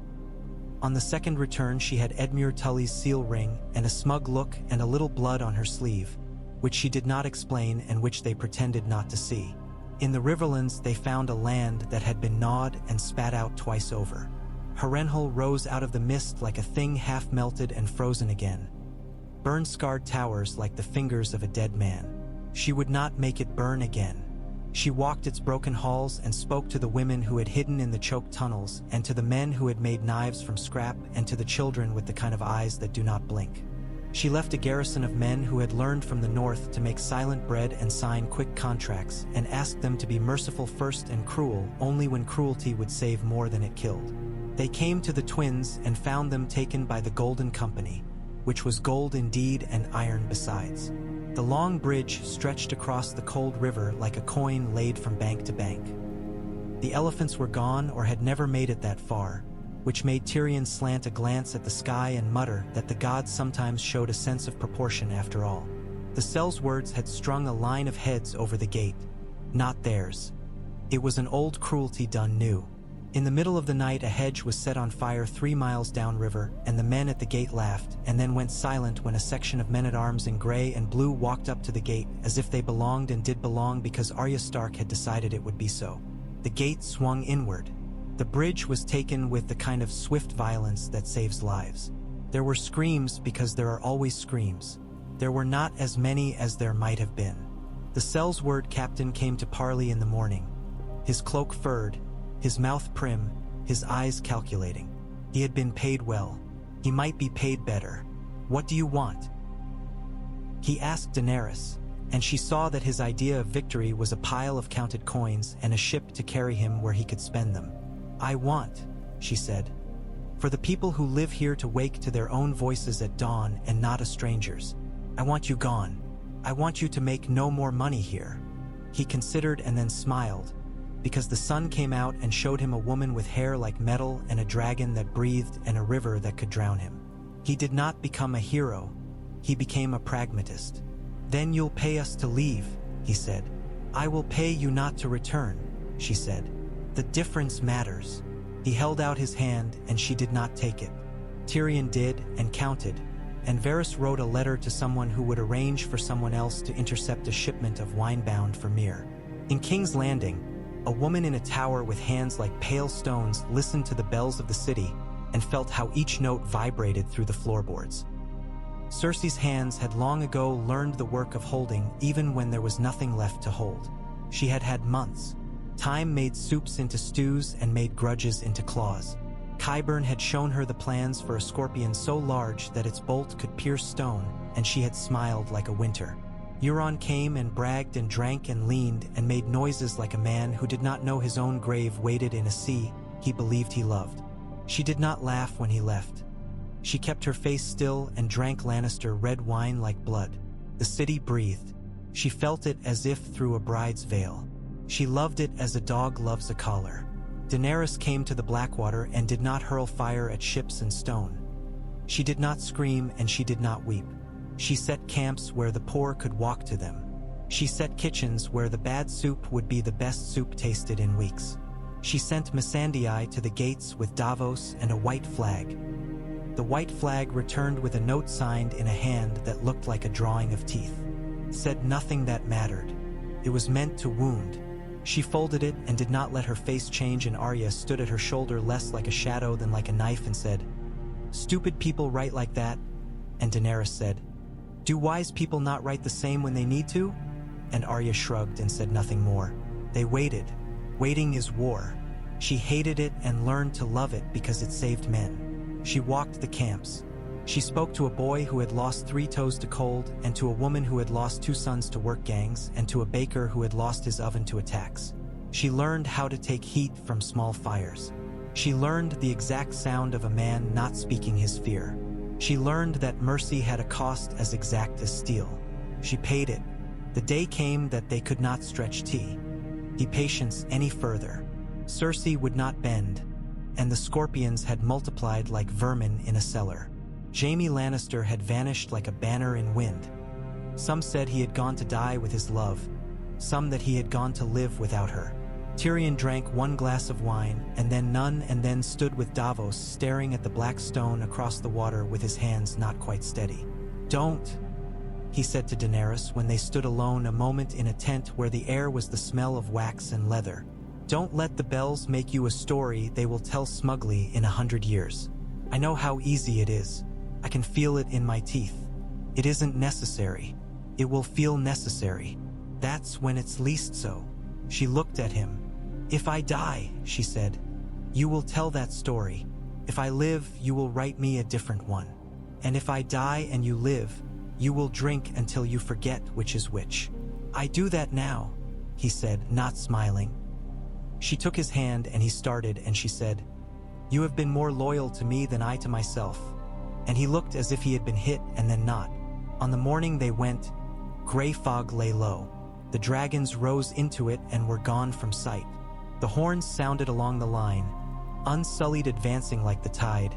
On the second return she had Edmure Tully's seal ring and a smug look and a little blood on her sleeve, which she did not explain and which they pretended not to see. In the Riverlands they found a land that had been gnawed and spat out twice over. Harrenhal rose out of the mist like a thing half melted and frozen again. Burn-scarred towers like the fingers of a dead man. She would not make it burn again. She walked its broken halls and spoke to the women who had hidden in the choked tunnels, and to the men who had made knives from scrap, and to the children with the kind of eyes that do not blink. She left a garrison of men who had learned from the north to make silent bread and sign quick contracts, and asked them to be merciful first and cruel only when cruelty would save more than it killed. They came to the twins and found them taken by the Golden Company, which was gold indeed and iron besides. The long bridge stretched across the cold river like a coin laid from bank to bank. The elephants were gone or had never made it that far, which made Tyrion slant a glance at the sky and mutter that the gods sometimes showed a sense of proportion after all. The Sel's words had strung a line of heads over the gate, not theirs. It was an old cruelty done new. In the middle of the night a hedge was set on fire 3 miles downriver, and the men at the gate laughed, and then went silent when a section of men-at-arms in gray and blue walked up to the gate as if they belonged and did belong because Arya Stark had decided it would be so. The gate swung inward. The bridge was taken with the kind of swift violence that saves lives. There were screams because there are always screams. There were not as many as there might have been. The Sel's word captain came to parley in the morning, his cloak furred, his mouth prim, his eyes calculating. He had been paid well. He might be paid better. What do you want? He asked Daenerys, and she saw that his idea of victory was a pile of counted coins and a ship to carry him where he could spend them. I want, she said, for the people who live here to wake to their own voices at dawn and not a stranger's. I want you gone. I want you to make no more money here. He considered and then smiled, because the sun came out and showed him a woman with hair like metal and a dragon that breathed and a river that could drown him. He did not become a hero. He became a pragmatist. Then you'll pay us to leave, he said. I will pay you not to return, she said. The difference matters. He held out his hand and she did not take it. Tyrion did and counted, and Varys wrote a letter to someone who would arrange for someone else to intercept a shipment of wine bound for Myr. In King's Landing, a woman in a tower with hands like pale stones listened to the bells of the city and felt how each note vibrated through the floorboards. Cersei's hands had long ago learned the work of holding even when there was nothing left to hold. She had had months. Time made soups into stews and made grudges into claws. Qyburn had shown her the plans for a scorpion so large that its bolt could pierce stone, and she had smiled like a winter. Euron came and bragged and drank and leaned and made noises like a man who did not know his own grave waited in a sea he believed he loved. She did not laugh when he left. She kept her face still and drank Lannister red wine like blood. The city breathed. She felt it as if through a bride's veil. She loved it as a dog loves a collar. Daenerys came to the Blackwater and did not hurl fire at ships and stone. She did not scream and she did not weep. She set camps where the poor could walk to them. She set kitchens where the bad soup would be the best soup tasted in weeks. She sent Missandei to the gates with Davos and a white flag. The white flag returned with a note signed in a hand that looked like a drawing of teeth. Said nothing that mattered. It was meant to wound. She folded it and did not let her face change, and Arya stood at her shoulder less like a shadow than like a knife and said, "Stupid people write like that." And Daenerys said, "Do wise people not write the same when they need to?" And Arya shrugged and said nothing more. They waited. Waiting is war. She hated it and learned to love it because it saved men. She walked the camps. She spoke to a boy who had lost 3 toes to cold, and to a woman who had lost 2 sons to work gangs, and to a baker who had lost his oven to attacks. She learned how to take heat from small fires. She learned the exact sound of a man not speaking his fear. She learned that mercy had a cost as exact as steel. She paid it. The day came that they could not stretch the patience any further. Cersei would not bend, and the scorpions had multiplied like vermin in a cellar. Jaime Lannister had vanished like a banner in wind. Some said he had gone to die with his love, some that he had gone to live without her. Tyrion drank 1 glass of wine, and then none, and then stood with Davos staring at the black stone across the water with his hands not quite steady. "Don't," he said to Daenerys when they stood alone a moment in a tent where the air was the smell of wax and leather. "Don't let the bells make you a story they will tell smugly in 100 years. I know how easy it is. I can feel it in my teeth. It isn't necessary. It will feel necessary. That's when it's least so." She looked at him. "If I die," she said, "you will tell that story. If I live, you will write me a different one. And if I die and you live, you will drink until you forget which is which." "I do that now," he said, not smiling. She took his hand and he started, and she said, "You have been more loyal to me than I to myself." And he looked as if he had been hit and then not. On the morning they went, gray fog lay low. The dragons rose into it and were gone from sight. The horns sounded along the line, unsullied advancing like the tide.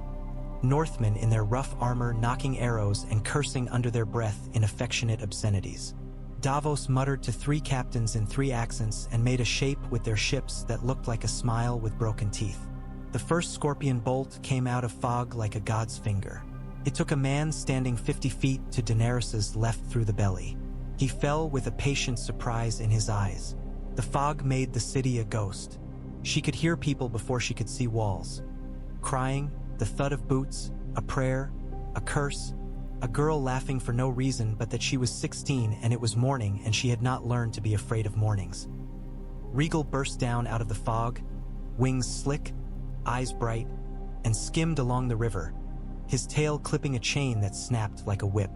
Northmen in their rough armor knocking arrows and cursing under their breath in affectionate obscenities. Davos muttered to 3 captains in 3 accents and made a shape with their ships that looked like a smile with broken teeth. The first scorpion bolt came out of fog like a god's finger. It took a man standing 50 feet to Daenerys's left through the belly. He fell with a patient surprise in his eyes. The fog made the city a ghost. She could hear people before she could see walls. Crying, the thud of boots, a prayer, a curse, a girl laughing for no reason but that she was 16 and it was morning and she had not learned to be afraid of mornings. Regal burst down out of the fog, wings slick, eyes bright, and skimmed along the river, his tail clipping a chain that snapped like a whip.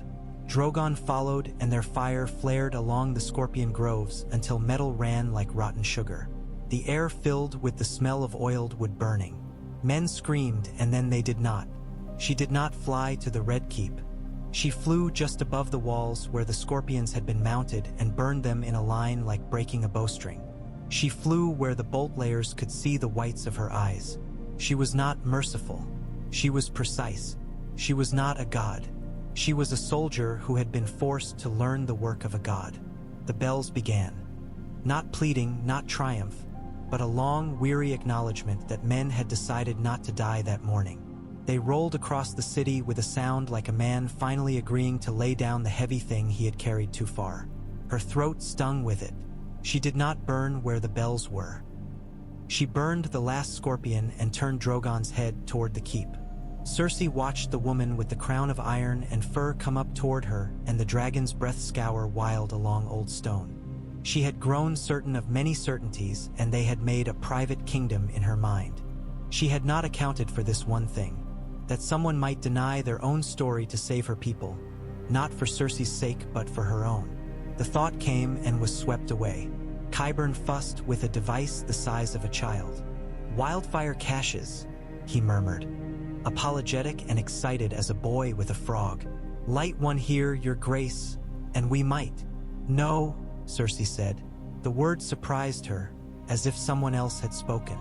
Drogon followed, and their fire flared along the scorpion groves until metal ran like rotten sugar. The air filled with the smell of oiled wood burning. Men screamed, and then they did not. She did not fly to the Red Keep. She flew just above the walls where the scorpions had been mounted and burned them in a line like breaking a bowstring. She flew where the bolt layers could see the whites of her eyes. She was not merciful. She was precise. She was not a god. She was a soldier who had been forced to learn the work of a god. The bells began. Not pleading, not triumph, but a long, weary acknowledgement that men had decided not to die that morning. They rolled across the city with a sound like a man finally agreeing to lay down the heavy thing he had carried too far. Her throat stung with it. She did not burn where the bells were. She burned the last scorpion and turned Drogon's head toward the keep. Cersei watched the woman with the crown of iron and fur come up toward her, and the dragon's breath scour wild along old stone. She had grown certain of many certainties, and they had made a private kingdom in her mind. She had not accounted for this one thing, that someone might deny their own story to save her people, not for Cersei's sake but for her own. The thought came and was swept away. Qyburn fussed with a device the size of a child. "Wildfire caches," he murmured, apologetic and excited as a boy with a frog. "Light one here, your grace, and we might." "No," Cersei said. The word surprised her, as if someone else had spoken.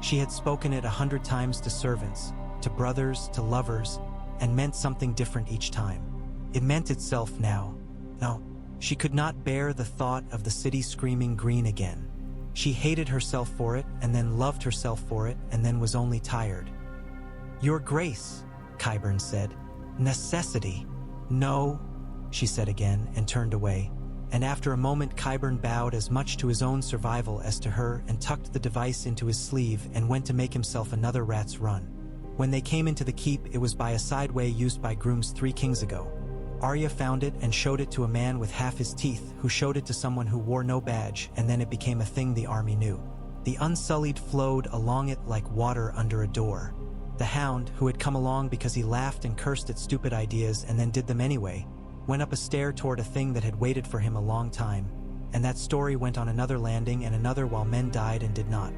She had spoken it 100 times to servants, to brothers, to lovers, and meant something different each time. It meant itself now. No, she could not bear the thought of the city screaming green again. She hated herself for it, and then loved herself for it, and then was only tired. "Your grace," Qyburn said. "Necessity." "No," she said again, and turned away. And after a moment Qyburn bowed as much to his own survival as to her and tucked the device into his sleeve and went to make himself another rat's run. When they came into the keep, it was by a sideway used by grooms 3 kings ago. Arya found it and showed it to a man with half his teeth, who showed it to someone who wore no badge, and then it became a thing the army knew. The Unsullied flowed along it like water under a door. The Hound, who had come along because he laughed and cursed at stupid ideas and then did them anyway, went up a stair toward a thing that had waited for him a long time, and that story went on another landing and another while men died and did not.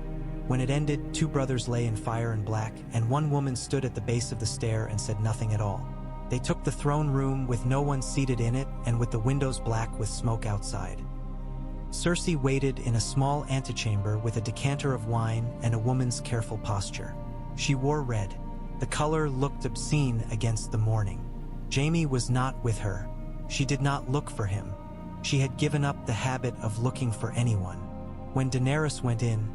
When it ended, 2 brothers lay in fire and black, and 1 woman stood at the base of the stair and said nothing at all. They took the throne room with no one seated in it and with the windows black with smoke outside. Cersei waited in a small antechamber with a decanter of wine and a woman's careful posture. She wore red. The color looked obscene against the morning. Jaime was not with her. She did not look for him. She had given up the habit of looking for anyone. When Daenerys went in,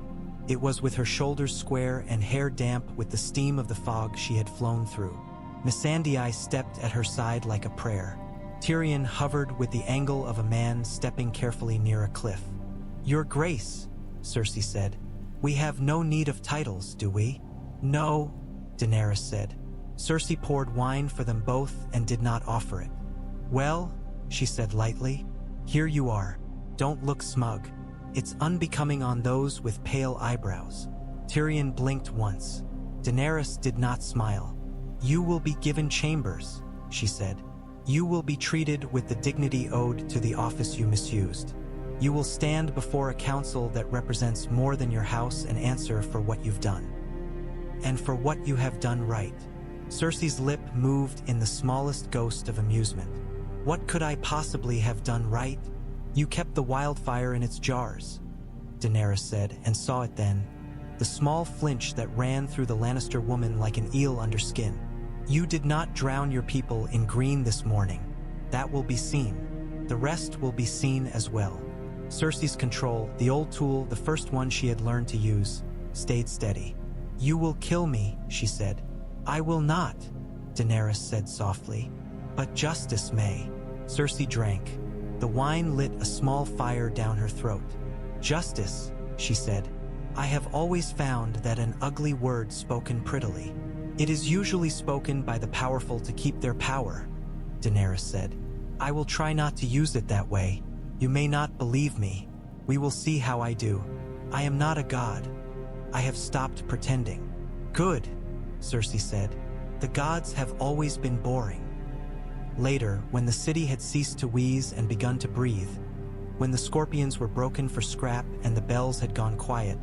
it was with her shoulders square and hair damp with the steam of the fog she had flown through. Missandei stepped at her side like a prayer. Tyrion hovered with the angle of a man stepping carefully near a cliff. "Your Grace," Cersei said, "we have no need of titles, do we?" "No," Daenerys said. Cersei poured wine for them both and did not offer it. "Well," she said lightly, "here you are. Don't look smug. It's unbecoming on those with pale eyebrows." Tyrion blinked once. Daenerys did not smile. "You will be given chambers," she said. "You will be treated with the dignity owed to the office you misused. You will stand before a council that represents more than your house and answer for what you've done. And for what you have done right." Cersei's lip moved in the smallest ghost of amusement. "What could I possibly have done right? You kept the wildfire in its jars," Daenerys said, and saw it then. The small flinch that ran through the Lannister woman like an eel under skin. "You did not drown your people in green this morning. That will be seen. The rest will be seen as well." Cersei's control, the old tool, the first one she had learned to use, stayed steady. "You will kill me," she said. "I will not," Daenerys said softly. "But justice may." Cersei drank. The wine lit a small fire down her throat. "Justice," she said. "I have always found that an ugly word spoken prettily. It is usually spoken by the powerful to keep their power," Daenerys said. "I will try not to use it that way. You may not believe me. We will see how I do. I am not a god. I have stopped pretending." "Good," Cersei said. "The gods have always been boring." Later, when the city had ceased to wheeze and begun to breathe, when the scorpions were broken for scrap and the bells had gone quiet,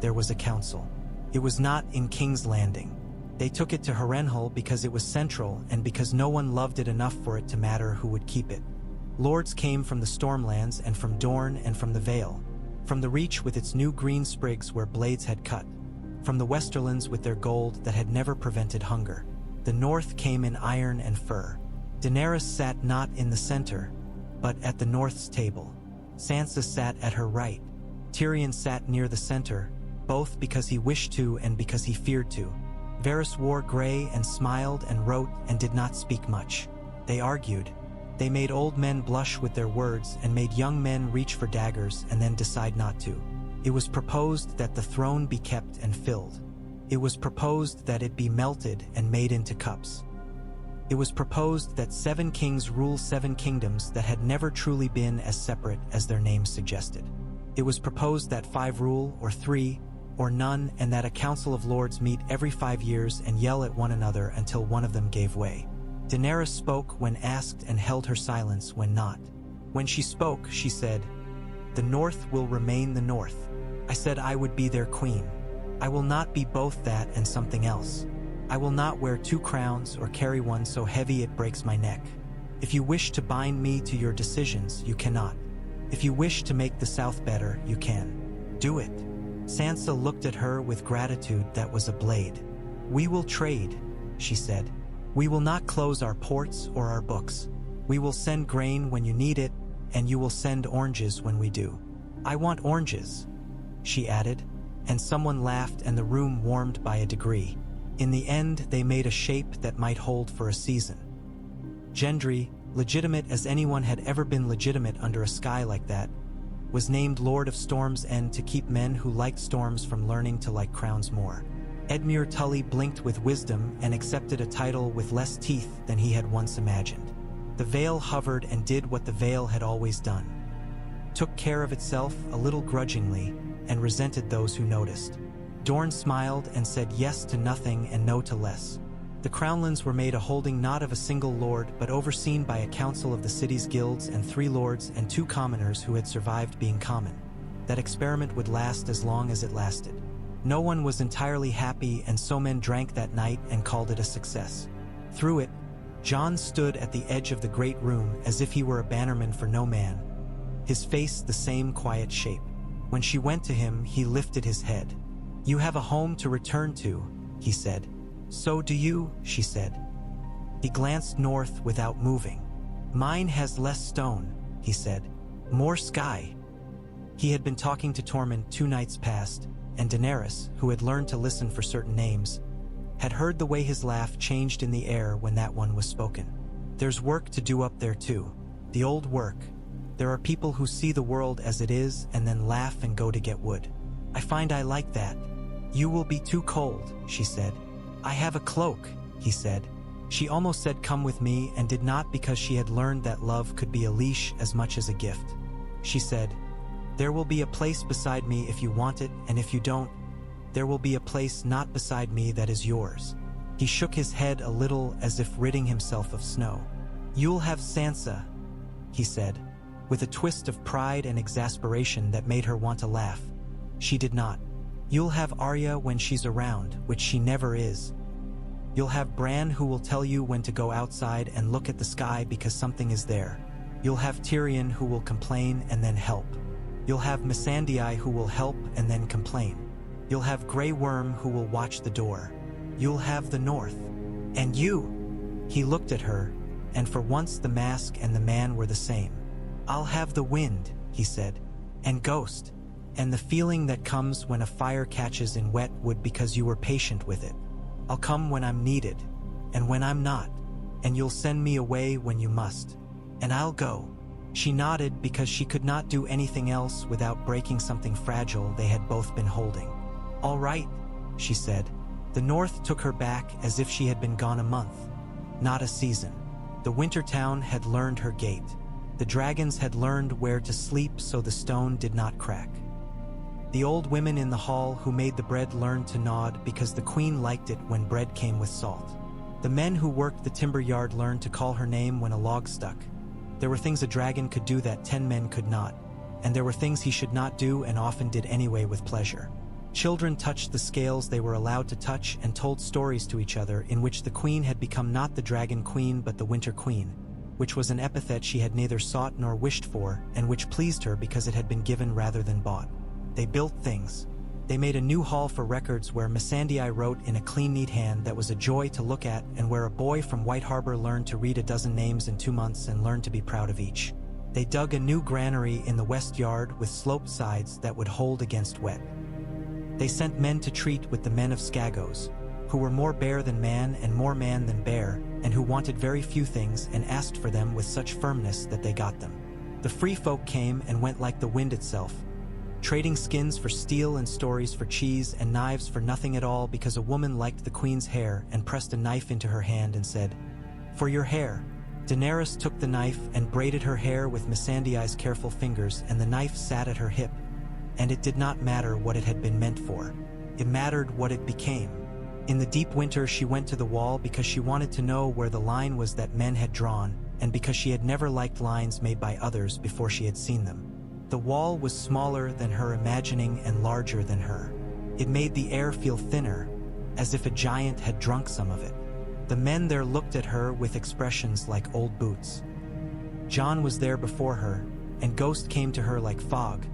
there was a council. It was not in King's Landing. They took it to Harrenhal because it was central and because no one loved it enough for it to matter who would keep it. Lords came from the Stormlands and from Dorne and from the Vale, from the Reach with its new green sprigs where blades had cut, from the Westerlands with their gold that had never prevented hunger. The North came in iron and fur. Daenerys sat not in the center, but at the North's table. Sansa sat at her right. Tyrion sat near the center, both because he wished to and because he feared to. Varys wore gray and smiled and wrote and did not speak much. They argued. They made old men blush with their words and made young men reach for daggers and then decide not to. It was proposed that the throne be kept and filled. It was proposed that it be melted and made into cups. It was proposed that 7 kings rule 7 kingdoms that had never truly been as separate as their names suggested. It was proposed that 5 rule, or 3, or none, and that a council of lords meet every 5 years and yell at one another until one of them gave way. Daenerys spoke when asked and held her silence when not. When she spoke, she said, "The North will remain the North. I said I would be their queen. I will not be both that and something else. I will not wear 2 crowns or carry one so heavy it breaks my neck. If you wish to bind me to your decisions, you cannot. If you wish to make the South better, you can. Do it." Sansa looked at her with gratitude that was a blade. "We will trade," she said. "We will not close our ports or our books. We will send grain when you need it, and you will send oranges when we do." "I want oranges," she added, and someone laughed and the room warmed by a degree. In the end, they made a shape that might hold for a season. Gendry, legitimate as anyone had ever been legitimate under a sky like that, was named Lord of Storm's End to keep men who liked storms from learning to like crowns more. Edmure Tully blinked with wisdom and accepted a title with less teeth than he had once imagined. The veil hovered and did what the veil had always done. Took care of itself a little grudgingly and resented those who noticed. Dorne smiled and said yes to nothing and no to less. The Crownlands were made a holding not of a single lord but overseen by a council of the city's guilds and 3 lords and 2 commoners who had survived being common. That experiment would last as long as it lasted. No one was entirely happy, and so men drank that night and called it a success. Through it, Jon stood at the edge of the great room as if he were a bannerman for no man, his face the same quiet shape. When she went to him, he lifted his head. "You have a home to return to," he said. "So do you," she said. He glanced north without moving. "Mine has less stone," he said. "More sky." He had been talking to Tormund 2 nights past, and Daenerys, who had learned to listen for certain names, had heard the way his laugh changed in the air when that one was spoken. "There's work to do up there too. The old work. There are people who see the world as it is and then laugh and go to get wood. I find I like that." "You will be too cold," she said. "I have a cloak," he said. She almost said come with me and did not, because she had learned that love could be a leash as much as a gift. She said, "There will be a place beside me if you want it, and if you don't, there will be a place not beside me that is yours." He shook his head a little as if ridding himself of snow. "You'll have Sansa," he said, with a twist of pride and exasperation that made her want to laugh. She did not. "You'll have Arya when she's around, which she never is. You'll have Bran, who will tell you when to go outside and look at the sky because something is there. You'll have Tyrion, who will complain and then help. You'll have Missandei, who will help and then complain. You'll have Grey Worm, who will watch the door. You'll have the North. And you." He looked at her, and for once the mask and the man were the same. "I'll have the wind," he said, "and Ghost, and the feeling that comes when a fire catches in wet wood because you were patient with it. I'll come when I'm needed, and when I'm not, and you'll send me away when you must, and I'll go." She nodded because she could not do anything else without breaking something fragile they had both been holding. "All right," she said. The North took her back as if she had been gone a month, not a season. The winter town had learned her gait. The dragons had learned where to sleep so the stone did not crack. The old women in the hall who made the bread learned to nod because the queen liked it when bread came with salt. The men who worked the timber yard learned to call her name when a log stuck. There were things a dragon could do that 10 men could not, and there were things he should not do and often did anyway with pleasure. Children touched the scales they were allowed to touch and told stories to each other in which the queen had become not the dragon queen but the winter queen, which was an epithet she had neither sought nor wished for, and which pleased her because it had been given rather than bought. They built things. They made a new hall for records where Missandei wrote in a clean, neat hand that was a joy to look at, and where a boy from White Harbor learned to read a dozen names in 2 months and learned to be proud of each. They dug a new granary in the west yard with sloped sides that would hold against wet. They sent men to treat with the men of Skagos, who were more bear than man and more man than bear, and who wanted very few things and asked for them with such firmness that they got them. The free folk came and went like the wind itself, trading skins for steel and stories for cheese and knives for nothing at all because a woman liked the queen's hair and pressed a knife into her hand and said, "For your hair." Daenerys took the knife and braided her hair with Missandei's careful fingers, and the knife sat at her hip, and it did not matter what it had been meant for. It mattered what it became. In the deep winter, she went to the wall because she wanted to know where the line was that men had drawn, and because she had never liked lines made by others before she had seen them. The wall was smaller than her imagining and larger than her. It made the air feel thinner, as if a giant had drunk some of it. The men there looked at her with expressions like old boots. Jon was there before her, and Ghost came to her like fog,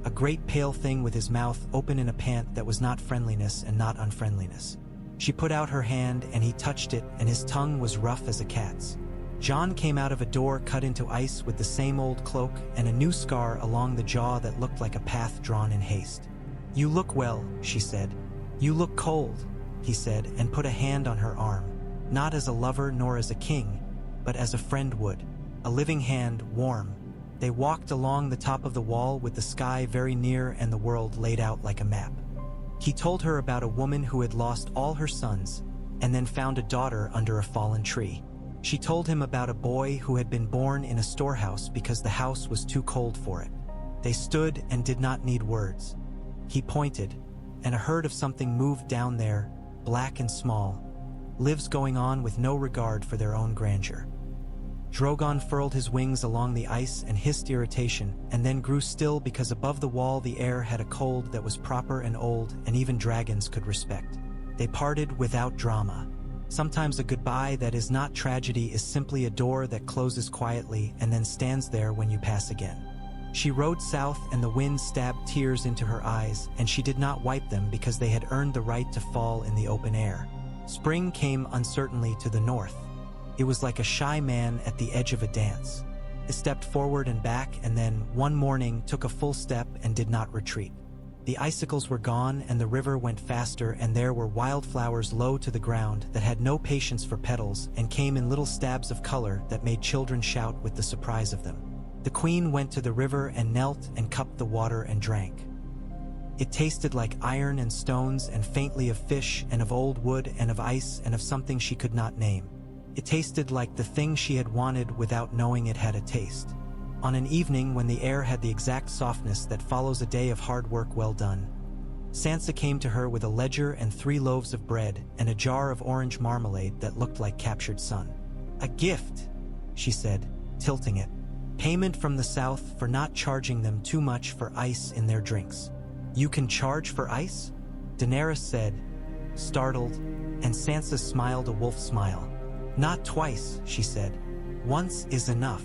a great pale thing with his mouth open in a pant that was not friendliness and not unfriendliness. She put out her hand and he touched it, and his tongue was rough as a cat's. Jon came out of a door cut into ice with the same old cloak and a new scar along the jaw that looked like a path drawn in haste. "You look well," she said. "You look cold," he said, and put a hand on her arm, not as a lover nor as a king, but as a friend would, a living hand, warm. They walked along the top of the wall with the sky very near and the world laid out like a map. He told her about a woman who had lost all her sons and then found a daughter under a fallen tree. She told him about a boy who had been born in a storehouse because the house was too cold for it. They stood and did not need words. He pointed, and a herd of something moved down there, black and small, lives going on with no regard for their own grandeur. Drogon furled his wings along the ice and hissed irritation, and then grew still because above the wall the air had a cold that was proper and old, and even dragons could respect. They parted without drama. Sometimes a goodbye that is not tragedy is simply a door that closes quietly and then stands there when you pass again. She rode south and the wind stabbed tears into her eyes, and she did not wipe them because they had earned the right to fall in the open air. Spring came uncertainly to the north. It was like a shy man at the edge of a dance. It stepped forward and back, and then, one morning, took a full step and did not retreat. The icicles were gone and the river went faster, and there were wildflowers low to the ground that had no patience for petals and came in little stabs of color that made children shout with the surprise of them. The queen went to the river and knelt and cupped the water and drank. It tasted like iron and stones and faintly of fish and of old wood and of ice and of something she could not name. It tasted like the thing she had wanted without knowing it had a taste. On an evening when the air had the exact softness that follows a day of hard work well done, Sansa came to her with a ledger and 3 loaves of bread and a jar of orange marmalade that looked like captured sun. "A gift," she said, tilting it. "Payment from the south for not charging them too much for ice in their drinks." "You can charge for ice?" Daenerys said, startled, and Sansa smiled a wolf smile. "Not twice," she said. "Once is enough."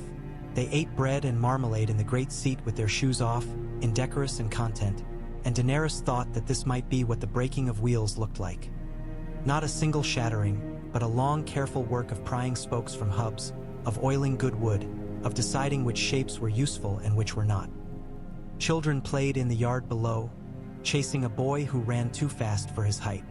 They ate bread and marmalade in the great seat with their shoes off, indecorous and content, and Daenerys thought that this might be what the breaking of wheels looked like. Not a single shattering, but a long, careful work of prying spokes from hubs, of oiling good wood, of deciding which shapes were useful and which were not. Children played in the yard below, chasing a boy who ran too fast for his height.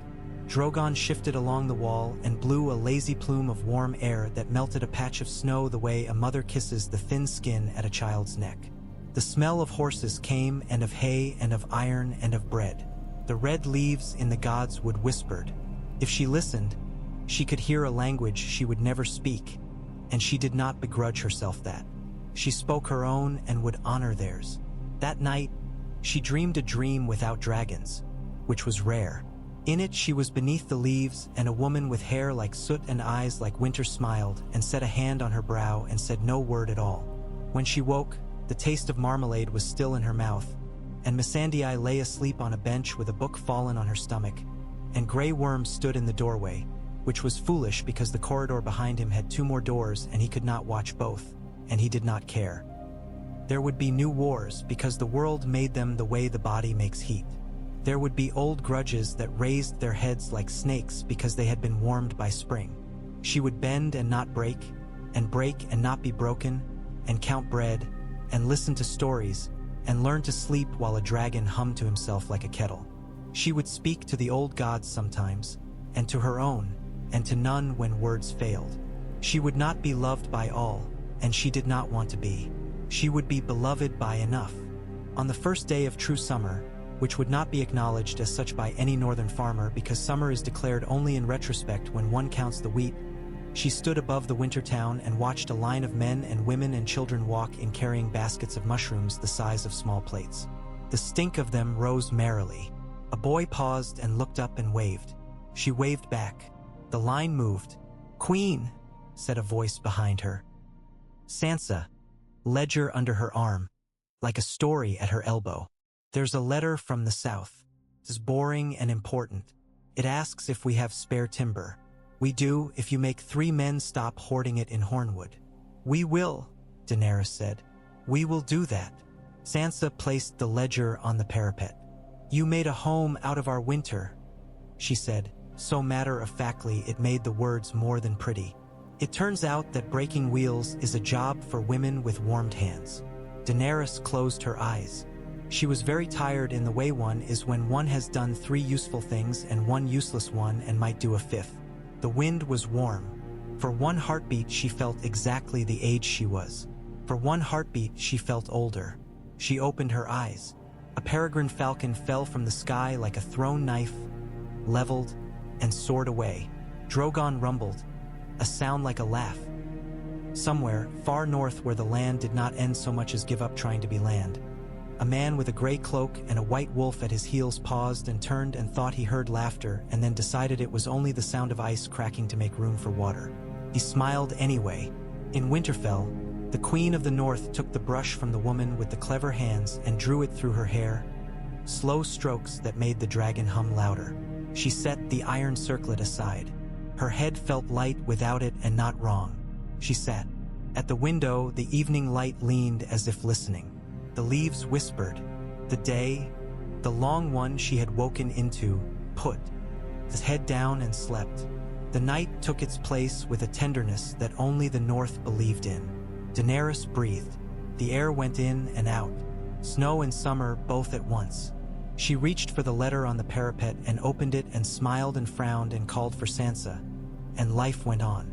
Drogon shifted along the wall and blew a lazy plume of warm air that melted a patch of snow the way a mother kisses the thin skin at a child's neck. The smell of horses came, and of hay and of iron and of bread. The red leaves in the gods wood whispered. If she listened, she could hear a language she would never speak, and she did not begrudge herself that. She spoke her own and would honor theirs. That night, she dreamed a dream without dragons, which was rare. In it she was beneath the leaves, and a woman with hair like soot and eyes like winter smiled and set a hand on her brow and said no word at all. When she woke, the taste of marmalade was still in her mouth, and Missandei lay asleep on a bench with a book fallen on her stomach, and Grey Worm stood in the doorway, which was foolish because the corridor behind him had 2 more doors and he could not watch both, and he did not care. There would be new wars because the world made them the way the body makes heat. There would be old grudges that raised their heads like snakes because they had been warmed by spring. She would bend and not break and not be broken, and count bread, and listen to stories, and learn to sleep while a dragon hummed to himself like a kettle. She would speak to the old gods sometimes, and to her own, and to none when words failed. She would not be loved by all, and she did not want to be. She would be beloved by enough. On the first day of true summer, which would not be acknowledged as such by any northern farmer because summer is declared only in retrospect when one counts the wheat, she stood above the winter town and watched a line of men and women and children walk in carrying baskets of mushrooms the size of small plates. The stink of them rose merrily. A boy paused and looked up and waved. She waved back. The line moved. "Queen," said a voice behind her. Sansa, ledger under her arm, like a story at her elbow. "There's a letter from the south. It's boring and important. It asks if we have spare timber. We do if you make 3 men stop hoarding it in Hornwood." "We will," Daenerys said. "We will do that." Sansa placed the ledger on the parapet. "You made a home out of our winter," she said, so matter-of-factly it made the words more than pretty. "It turns out that breaking wheels is a job for women with warmed hands." Daenerys closed her eyes. She was very tired in the way one is when one has done 3 useful things and 1 useless one and might do a 5th. The wind was warm. For 1 heartbeat she felt exactly the age she was. For 1 heartbeat she felt older. She opened her eyes. A peregrine falcon fell from the sky like a thrown knife, leveled, and soared away. Drogon rumbled, a sound like a laugh. Somewhere, far north where the land did not end so much as give up trying to be land, a man with a gray cloak and a white wolf at his heels paused and turned and thought he heard laughter and then decided it was only the sound of ice cracking to make room for water. He smiled anyway. In Winterfell, the Queen of the North took the brush from the woman with the clever hands and drew it through her hair, slow strokes that made the dragon hum louder. She set the iron circlet aside. Her head felt light without it and not wrong. She sat. At the window, the evening light leaned as if listening. The leaves whispered. The day, the long one she had woken into, put his head down and slept. The night took its place with a tenderness that only the North believed in. Daenerys breathed. The air went in and out, snow and summer both at once. She reached for the letter on the parapet and opened it and smiled and frowned and called for Sansa, and life went on.